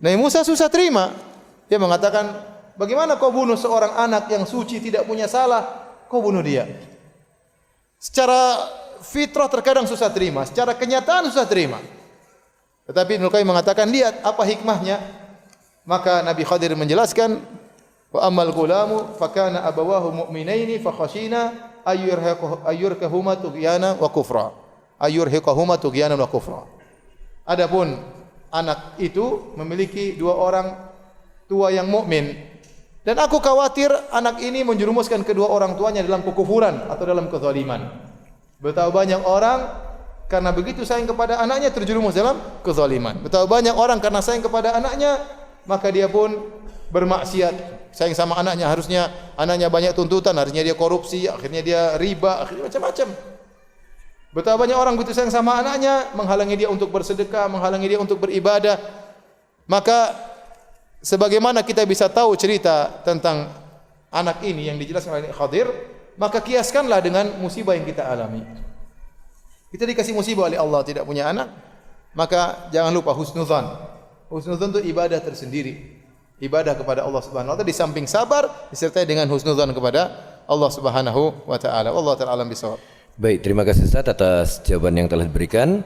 Nabi Musa susah terima. Dia mengatakan, bagaimana kau bunuh seorang anak yang suci, tidak punya salah, kau bunuh dia. Secara fitrah terkadang susah terima, secara kenyataan susah terima. Tetapi Ibnu Qayyim mengatakan, lihat apa hikmahnya. Maka Nabi Khadir menjelaskan, wa ammal gulamu fakana abawahu mu'minaini fakhashina ayyurhaqahuma tughyana wa kufra. Ayyurhaqahuma tughyanan wa kufra. Adapun anak itu memiliki dua orang tua yang mukmin, dan aku khawatir anak ini menjerumuskan kedua orang tuanya dalam kekufuran atau dalam kezaliman. Betapa banyak orang karena begitu sayang kepada anaknya terjerumus dalam kezaliman. Betapa banyak orang karena sayang kepada anaknya maka dia pun bermaksiat. Sayang sama anaknya, harusnya anaknya banyak tuntutan, harusnya dia korupsi, akhirnya dia riba, akhirnya macam-macam. Betapa banyak orang begitu sayang sama anaknya menghalangi dia untuk bersedekah, menghalangi dia untuk beribadah. Maka sebagaimana kita bisa tahu cerita tentang anak ini yang dijelaskan oleh Khadir, maka kiaskanlah dengan musibah yang kita alami. Kita dikasih musibah oleh Allah, tidak punya anak, maka jangan lupa husnuzan. Husnuzan itu ibadah tersendiri. Ibadah kepada Allah Subhanahu wa taala di samping sabar disertai dengan husnuzan kepada Allah Subhanahu wa taala. Wallahu ta'ala alam bisawab. Baik, terima kasih Ustaz atas jawaban yang telah diberikan.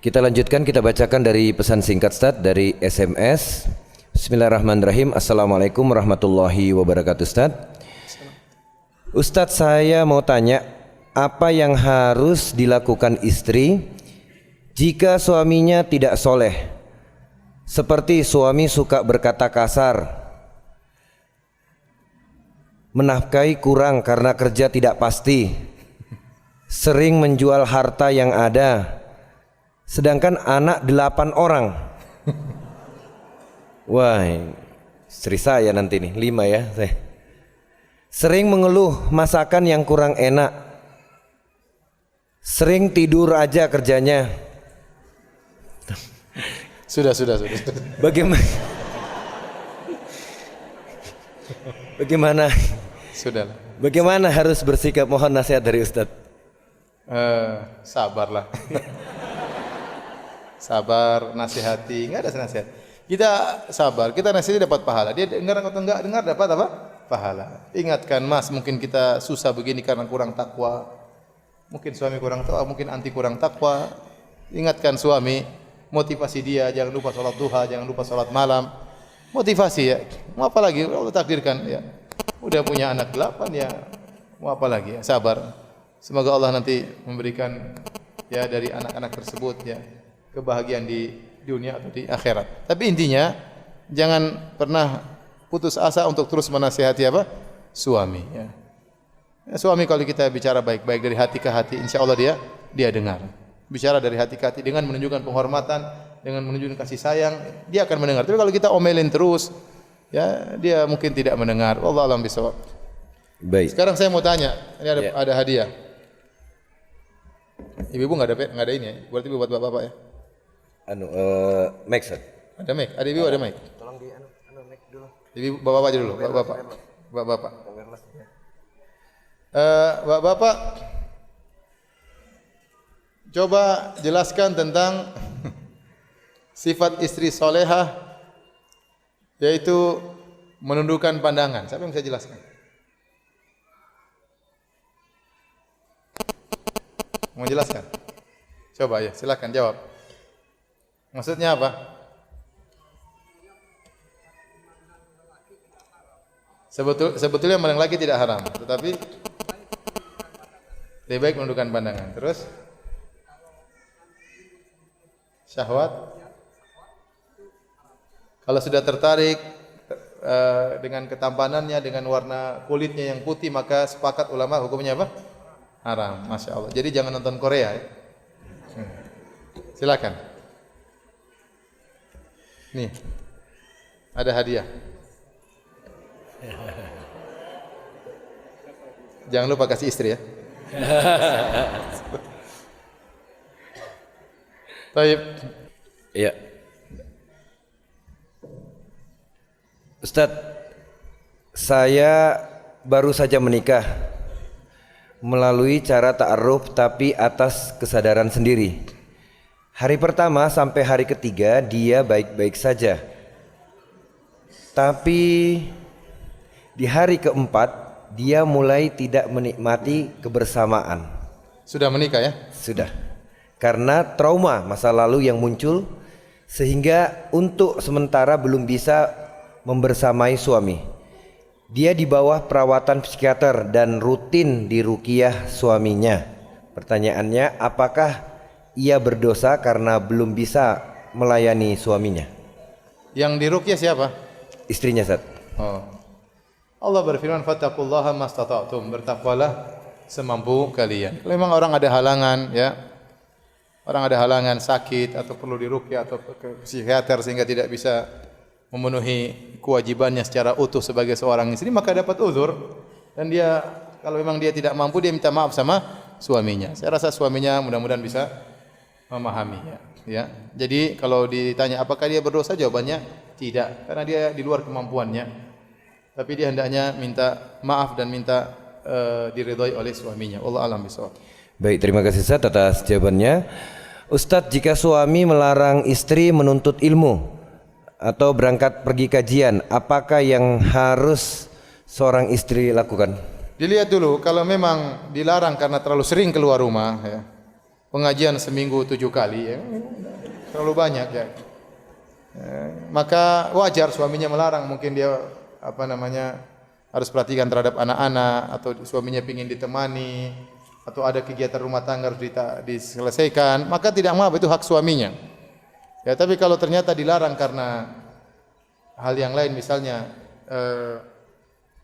Kita lanjutkan, kita bacakan dari pesan singkat Ustaz dari SMS. Bismillahirrahmanirrahim. Assalamualaikum warahmatullahi wabarakatuh Ustaz. Ustaz, saya mau tanya, apa yang harus dilakukan istri jika suaminya tidak soleh? Seperti suami suka berkata kasar, menafkahi kurang karena kerja tidak pasti, sering menjual harta yang ada, sedangkan anak 8 orang. Wah, istri saya nanti nih 5 ya saya. Sering mengeluh masakan yang kurang enak, sering tidur aja kerjanya. Sudah. Bagaimana? Sudah. Bagaimana harus bersikap? Mohon nasihat dari Ustadz. Sabarlah. Sabar, nasihati, enggak ada nasihat. Kita sabar, kita nasihati dapat pahala. Dia dengar atau enggak dengar dapat apa? Pahala. Ingatkan, Mas, mungkin kita susah begini karena kurang takwa. Mungkin suami kurang takwa, mungkin anti kurang takwa. Ingatkan suami, motivasi dia, jangan lupa sholat duha, jangan lupa sholat malam. Motivasi ya. Mau apa lagi? Allah takdirkan ya. Udah punya anak 8 ya. Mau apa lagi? Ya, sabar. Semoga Allah nanti memberikan ya dari anak-anak tersebut ya kebahagiaan di dunia atau di akhirat. Tapi intinya jangan pernah putus asa untuk terus menasihati apa? Suami ya. Ya, suami kalau kita bicara baik-baik dari hati ke hati, insya Allah dia dengar. Bicara dari hati ke hati dengan menunjukkan penghormatan, dengan menunjukkan kasih sayang, dia akan mendengar. Tapi kalau kita omelin terus, ya dia mungkin tidak mendengar. Wallahu a'lam bishawab. Baik. Sekarang saya mau tanya, ini ada hadiah. Ibu enggak ada ini ya? Berarti buat bapak-bapak ya? Mic Ustaz. Ada mic? Ada ibu ada mic? Tolong di mic dulu. Ibu bapak aja dulu, bapak. Bapak, coba jelaskan tentang sifat istri solehah, yaitu menundukkan pandangan. Siapa yang bisa jelaskan? Mau jelaskan? Coba ya, silakan jawab. Maksudnya apa? Sebetulnya memandang laki tidak haram, tetapi lebih baik menundukkan pandangan. Terus syahwat, kalau sudah tertarik dengan ketampanannya, dengan warna kulitnya yang putih, maka sepakat ulama hukumnya apa? Haram. Masya Allah. Jadi jangan nonton Korea ya. Silakan. Nih, ada hadiah. Jangan lupa kasih istri ya. Baik. Iya. Ustadz, saya baru saja menikah melalui cara ta'aruf tapi atas kesadaran sendiri. Hari pertama sampai hari ketiga dia baik-baik saja. tapi di hari keempat dia mulai tidak menikmati kebersamaan. Sudah menikah ya? Sudah. Karena trauma masa lalu yang muncul sehingga untuk sementara belum bisa membersamai suami. Dia di bawah perawatan psikiater dan rutin diruqyah suaminya. Pertanyaannya, apakah ia berdosa karena belum bisa melayani suaminya? Yang diruqyah siapa? Istrinya, Ustaz. Oh. Allah berfirman, fattaqullaha mastata'tum, bertakwalah semampu kalian. Kalau memang orang ada halangan ya, orang ada halangan sakit atau perlu diruqyah atau ke psikiater sehingga tidak bisa memenuhi kewajibannya secara utuh sebagai seorang istri, maka dapat uzur. Dan dia kalau memang dia tidak mampu, dia minta maaf sama suaminya. Saya rasa suaminya mudah-mudahan bisa memahaminya ya. Jadi kalau ditanya apakah dia berdosa, jawabannya tidak, karena dia di luar kemampuannya. Tapi dia hendaknya minta maaf dan minta diridhai oleh suaminya. Allah alam bisawab. Baik, terima kasih Ustaz atas jawabannya. Ustadz, jika suami melarang istri menuntut ilmu atau berangkat pergi kajian, apakah yang harus seorang istri lakukan? Dilihat dulu, kalau memang dilarang karena terlalu sering keluar rumah ya, pengajian seminggu 7 kali ya, terlalu banyak ya, maka wajar suaminya melarang. Mungkin dia harus perhatikan terhadap anak-anak, atau suaminya ingin ditemani, atau ada kegiatan rumah tangga harus diselesaikan, maka tidak maaf, itu hak suaminya. Ya, tapi kalau ternyata dilarang karena hal yang lain, misalnya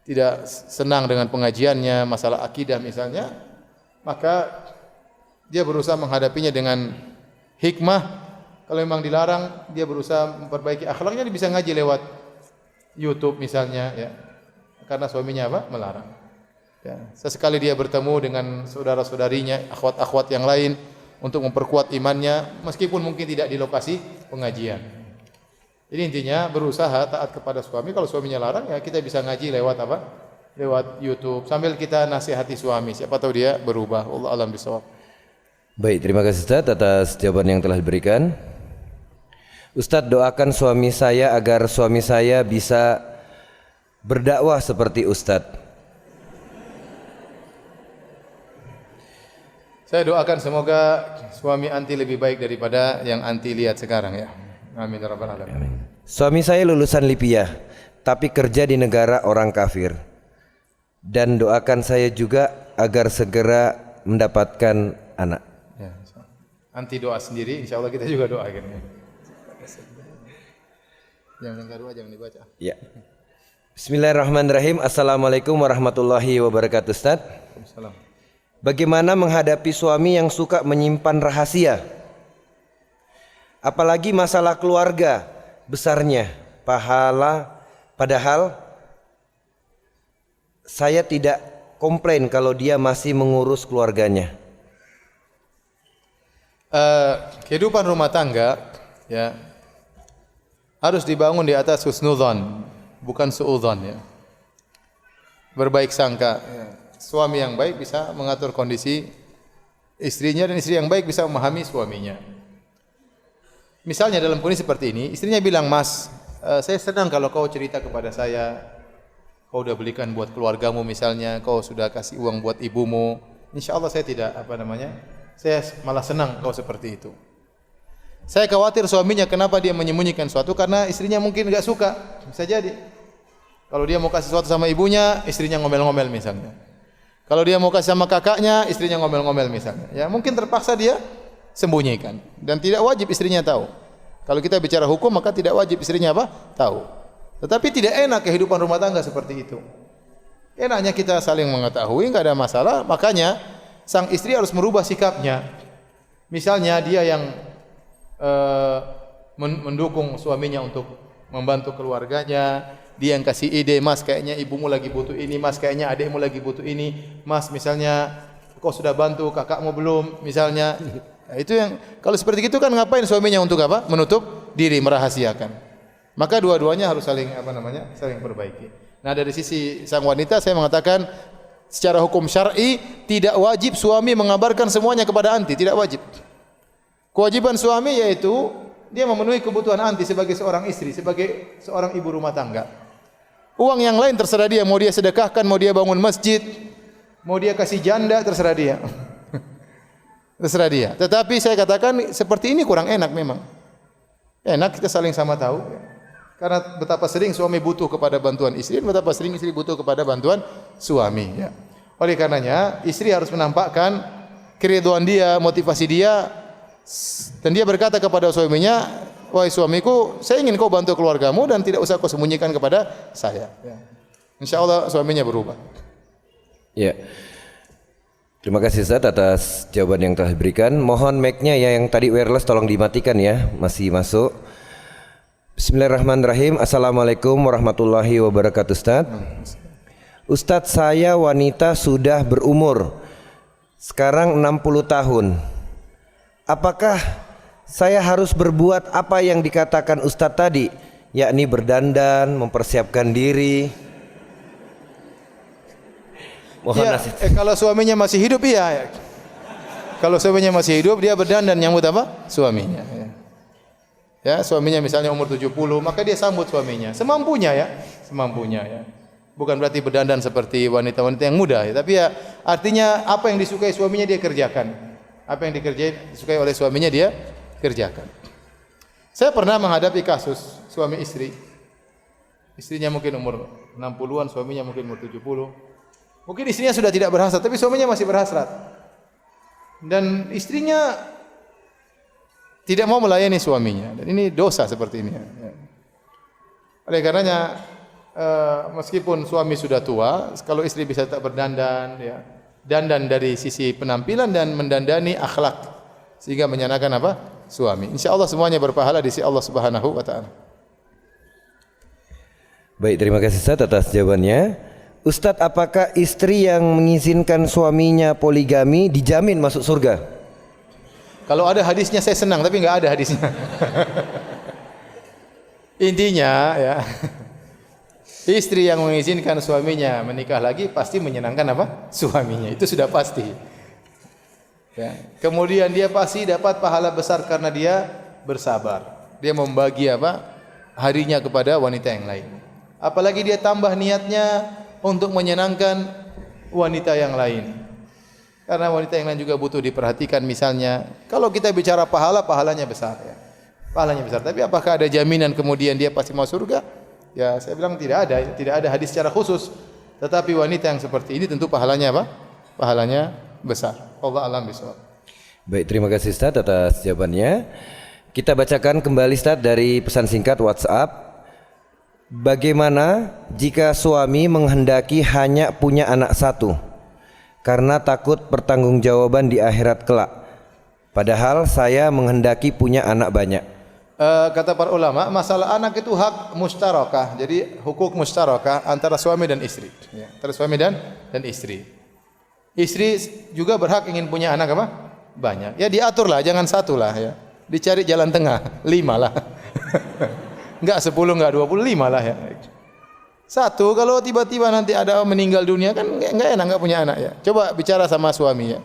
tidak senang dengan pengajiannya, masalah akidah misalnya, maka dia berusaha menghadapinya dengan hikmah. Kalau memang dilarang, dia berusaha memperbaiki akhlaknya, dia bisa ngaji lewat YouTube misalnya ya. Karena suaminya melarang. Ya, sesekali dia bertemu dengan saudara-saudarinya, akhwat-akhwat yang lain untuk memperkuat imannya, meskipun mungkin tidak di lokasi pengajian. Jadi intinya berusaha taat kepada suami. Kalau suaminya larang, ya kita bisa ngaji lewat lewat YouTube sambil kita nasihati suami. Siapa tahu dia berubah. Allah alam bisawab. Baik, terima kasih Ustaz atas jawaban yang telah diberikan. Ustadz, doakan suami saya agar suami saya bisa berdakwah seperti Ustadz. Saya doakan semoga suami anti lebih baik daripada yang anti lihat sekarang ya. Amin ya rabbal alamin. Suami saya lulusan Libya, tapi kerja di negara orang kafir. Dan doakan saya juga agar segera mendapatkan anak. Ya, anti doa sendiri, insya Allah kita juga doakan ya. Yang kedua jangan dibaca. Ya. Bismillahirrahmanirrahim. Assalamualaikum warahmatullahi wabarakatuh, Ustaz. Waalaikumsalam. Bagaimana menghadapi suami yang suka menyimpan rahasia? Apalagi masalah keluarga besarnya. Padahal saya tidak komplain kalau dia masih mengurus keluarganya. Kehidupan rumah tangga ya harus dibangun di atas husnudzon, bukan suudzon ya. Berbaik sangka. Ya. Suami yang baik bisa mengatur kondisi istrinya, dan istri yang baik bisa memahami suaminya. Misalnya dalam kondisi seperti ini, istrinya bilang, "Mas, saya senang kalau kau cerita kepada saya, kau udah belikan buat keluargamu misalnya, kau sudah kasih uang buat ibumu. Insya Allah saya tidak saya malah senang kau seperti itu." Saya khawatir suaminya kenapa dia menyembunyikan sesuatu, karena istrinya mungkin enggak suka. Bisa jadi. Kalau dia mau kasih sesuatu sama ibunya, istrinya ngomel-ngomel misalnya. Kalau dia mau kasih sama kakaknya, istrinya ngomel-ngomel misalnya. Ya, mungkin terpaksa dia sembunyikan, dan tidak wajib istrinya tahu. Kalau kita bicara hukum, maka tidak wajib istrinya tahu. Tetapi tidak enak kehidupan rumah tangga seperti itu. Enaknya kita saling mengetahui, enggak ada masalah. Makanya sang istri harus merubah sikapnya. Misalnya dia yang mendukung suaminya untuk membantu keluarganya, dia yang kasih ide, "Mas, kayaknya ibumu lagi butuh ini, Mas, kayaknya adikmu lagi butuh ini, Mas, misalnya kau sudah bantu kakakmu belum?" misalnya. Nah, itu yang kalau seperti itu kan ngapain suaminya untuk menutup diri, merahasiakan. Maka dua-duanya harus saling saling perbaiki. Nah, dari sisi sang wanita saya mengatakan secara hukum syar'i tidak wajib suami mengabarkan semuanya kepada anti, tidak wajib. Kewajiban suami yaitu dia memenuhi kebutuhan anti sebagai seorang istri, sebagai seorang ibu rumah tangga. Uang yang lain terserah dia, mau dia sedekahkan, mau dia bangun masjid, mau dia kasih janda, terserah dia. Terserah dia. Tetapi saya katakan seperti ini kurang enak memang. Enak kita saling sama tahu. Karena betapa sering suami butuh kepada bantuan istri, dan betapa sering istri butuh kepada bantuan suami. Ya. Oleh karenanya, istri harus menampakkan keriduan dia, motivasi dia, dan dia berkata kepada suaminya, wahai suamiku, saya ingin kau bantu keluargamu dan tidak usah kau sembunyikan kepada saya. Ya. Insya Allah suaminya berubah. Ya. Terima kasih Ustaz atas jawaban yang telah diberikan. Mohon mic-nya ya yang tadi wireless tolong dimatikan ya, masih masuk. Bismillahirrahmanirrahim. Assalamualaikum warahmatullahi wabarakatuh Ustaz. Ustaz, saya wanita sudah berumur sekarang 60 tahun. Apakah saya harus berbuat apa yang dikatakan Ustaz tadi, yakni berdandan, mempersiapkan diri? Mohon Ya, nasihat. kalau suaminya masih hidup iya. Kalau suaminya masih hidup dia berdandan nyambut apa? Suaminya. Ya, suaminya misalnya umur 70, maka dia sambut suaminya semampunya ya, semampunya ya. Bukan berarti berdandan seperti wanita-wanita yang muda ya, tapi ya artinya apa yang disukai suaminya dia kerjakan. Apa yang disukai oleh suaminya dia kerjakan. Saya pernah menghadapi kasus suami istri. Istrinya mungkin umur 60-an, suaminya mungkin umur 70. Mungkin istrinya sudah tidak berhasrat, tapi suaminya masih berhasrat. Dan istrinya tidak mau melayani suaminya. Dan ini dosa seperti ini. Oleh karenanya, meskipun suami sudah tua, kalau istri bisa tetap berdandan, ya, dandan dari sisi penampilan dan mendandani akhlak, sehingga menyenangkan apa? Suami. Insya Allah semuanya berpahala di sisi Allah Subhanahu wa Ta'ala. Baik, terima kasih Ustaz atas jawabannya. Ustadz, apakah istri yang mengizinkan suaminya poligami dijamin masuk surga? Kalau ada hadisnya saya senang, tapi nggak ada hadisnya. Intinya ya, istri yang mengizinkan suaminya menikah lagi pasti menyenangkan apa? Suaminya, itu sudah pasti. Ya. Kemudian dia pasti dapat pahala besar karena dia bersabar. Dia membagi apa? Harinya kepada wanita yang lain. Apalagi dia tambah niatnya untuk menyenangkan wanita yang lain. Karena wanita yang lain juga butuh diperhatikan misalnya. Kalau kita bicara pahala, pahalanya besar ya. Pahalanya besar. Tapi apakah ada jaminan kemudian dia pasti masuk surga? Ya, saya bilang tidak ada hadis secara khusus. Tetapi wanita yang seperti ini tentu pahalanya apa? Pahalanya besar. Allah alam bisawab. Baik, terima kasih Ustaz atas jawabannya. Kita bacakan kembali Ustaz dari pesan singkat WhatsApp. Bagaimana jika suami menghendaki hanya punya anak satu karena takut pertanggungjawaban di akhirat kelak, padahal saya menghendaki punya anak banyak? Kata para ulama, masalah anak itu hak mustarakah. Jadi hukuk mustarakah antara suami dan istri. Ya, antara suami dan istri. Istri juga berhak ingin punya anak apa? Banyak. Ya diaturlah, jangan satu lah ya. Dicari jalan tengah, 5 lah. Enggak 10, enggak 25 lah ya. Satu, kalau tiba-tiba nanti ada meninggal dunia kan enggak enak enggak punya anak ya. Coba bicara sama suami ya.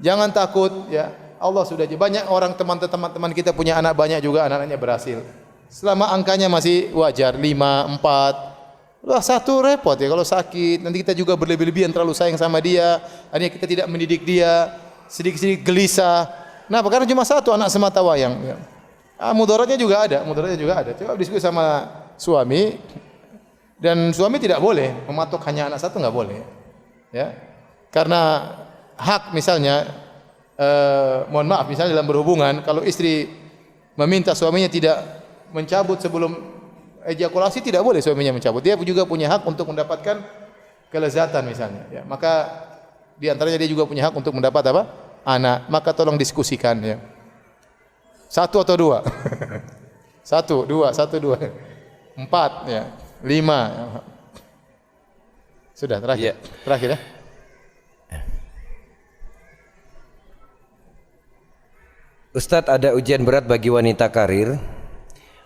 Jangan takut ya. Allah sudah banyak orang teman-teman kita punya anak banyak juga anak-anaknya berhasil. Selama angkanya masih wajar 5, 4. Wah, satu repot ya kalau sakit. Nanti kita juga berlebih-lebihan terlalu sayang sama dia. Akhirnya kita tidak mendidik dia. Sedikit-sedikit gelisah. Nah, karena cuma satu anak semata wayang ya. Mudaratnya juga ada. Coba diskusi sama suami, dan suami tidak boleh mematok hanya anak satu, nggak boleh, ya. Karena hak misalnya, mohon maaf, misalnya dalam berhubungan, kalau istri meminta suaminya tidak mencabut sebelum ejakulasi, tidak boleh suaminya mencabut. Dia juga punya hak untuk mendapatkan kelezatan misalnya, ya. Maka di antaranya dia juga punya hak untuk mendapat apa? Anak. Maka tolong diskusikan ya. 1 atau 2? 1, 2, 1, 2, 4, ya, 5. Sudah terakhir. Ya. Terakhir ya. Ustadz, ada ujian berat bagi wanita karir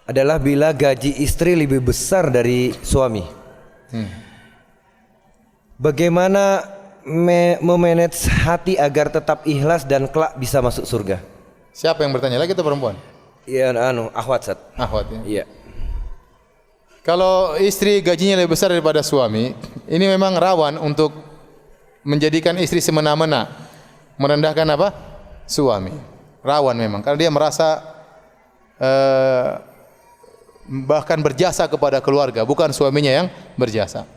adalah bila gaji istri lebih besar dari suami. Bagaimana memanage hati agar tetap ikhlas dan kelak bisa masuk surga? Siapa yang bertanya, lagi atau perempuan? Iya, akhwat Ustaz. Akhwat ya. Iya. Kalau istri gajinya lebih besar daripada suami, ini memang rawan untuk menjadikan istri semena-mena, merendahkan apa? Suami. Rawan memang, karena dia merasa bahkan berjasa kepada keluarga, bukan suaminya yang berjasa.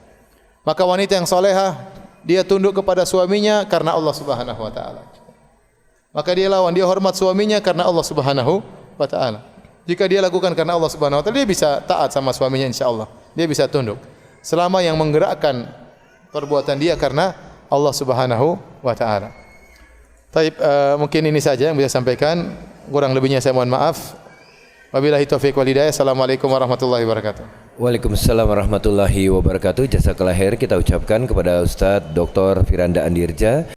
Maka wanita yang solehah, dia tunduk kepada suaminya karena Allah Subhanahu wa taala. Maka dia lawan, dia hormat suaminya karena Allah Subhanahu wa taala. Jika dia lakukan karena Allah Subhanahu wa taala, dia bisa taat sama suaminya insyaallah. Dia bisa tunduk. Selama yang menggerakkan perbuatan dia karena Allah Subhanahu wa taala. Baik, mungkin ini saja yang bisa sampaikan. Kurang lebihnya saya mohon maaf. Wabillahi taufiq wal hidayah. Assalamualaikum warahmatullahi wabarakatuh. Waalaikumsalam warahmatullahi wabarakatuh. Jazakallah khair kita ucapkan kepada Ustadz Dr. Firanda Andirja.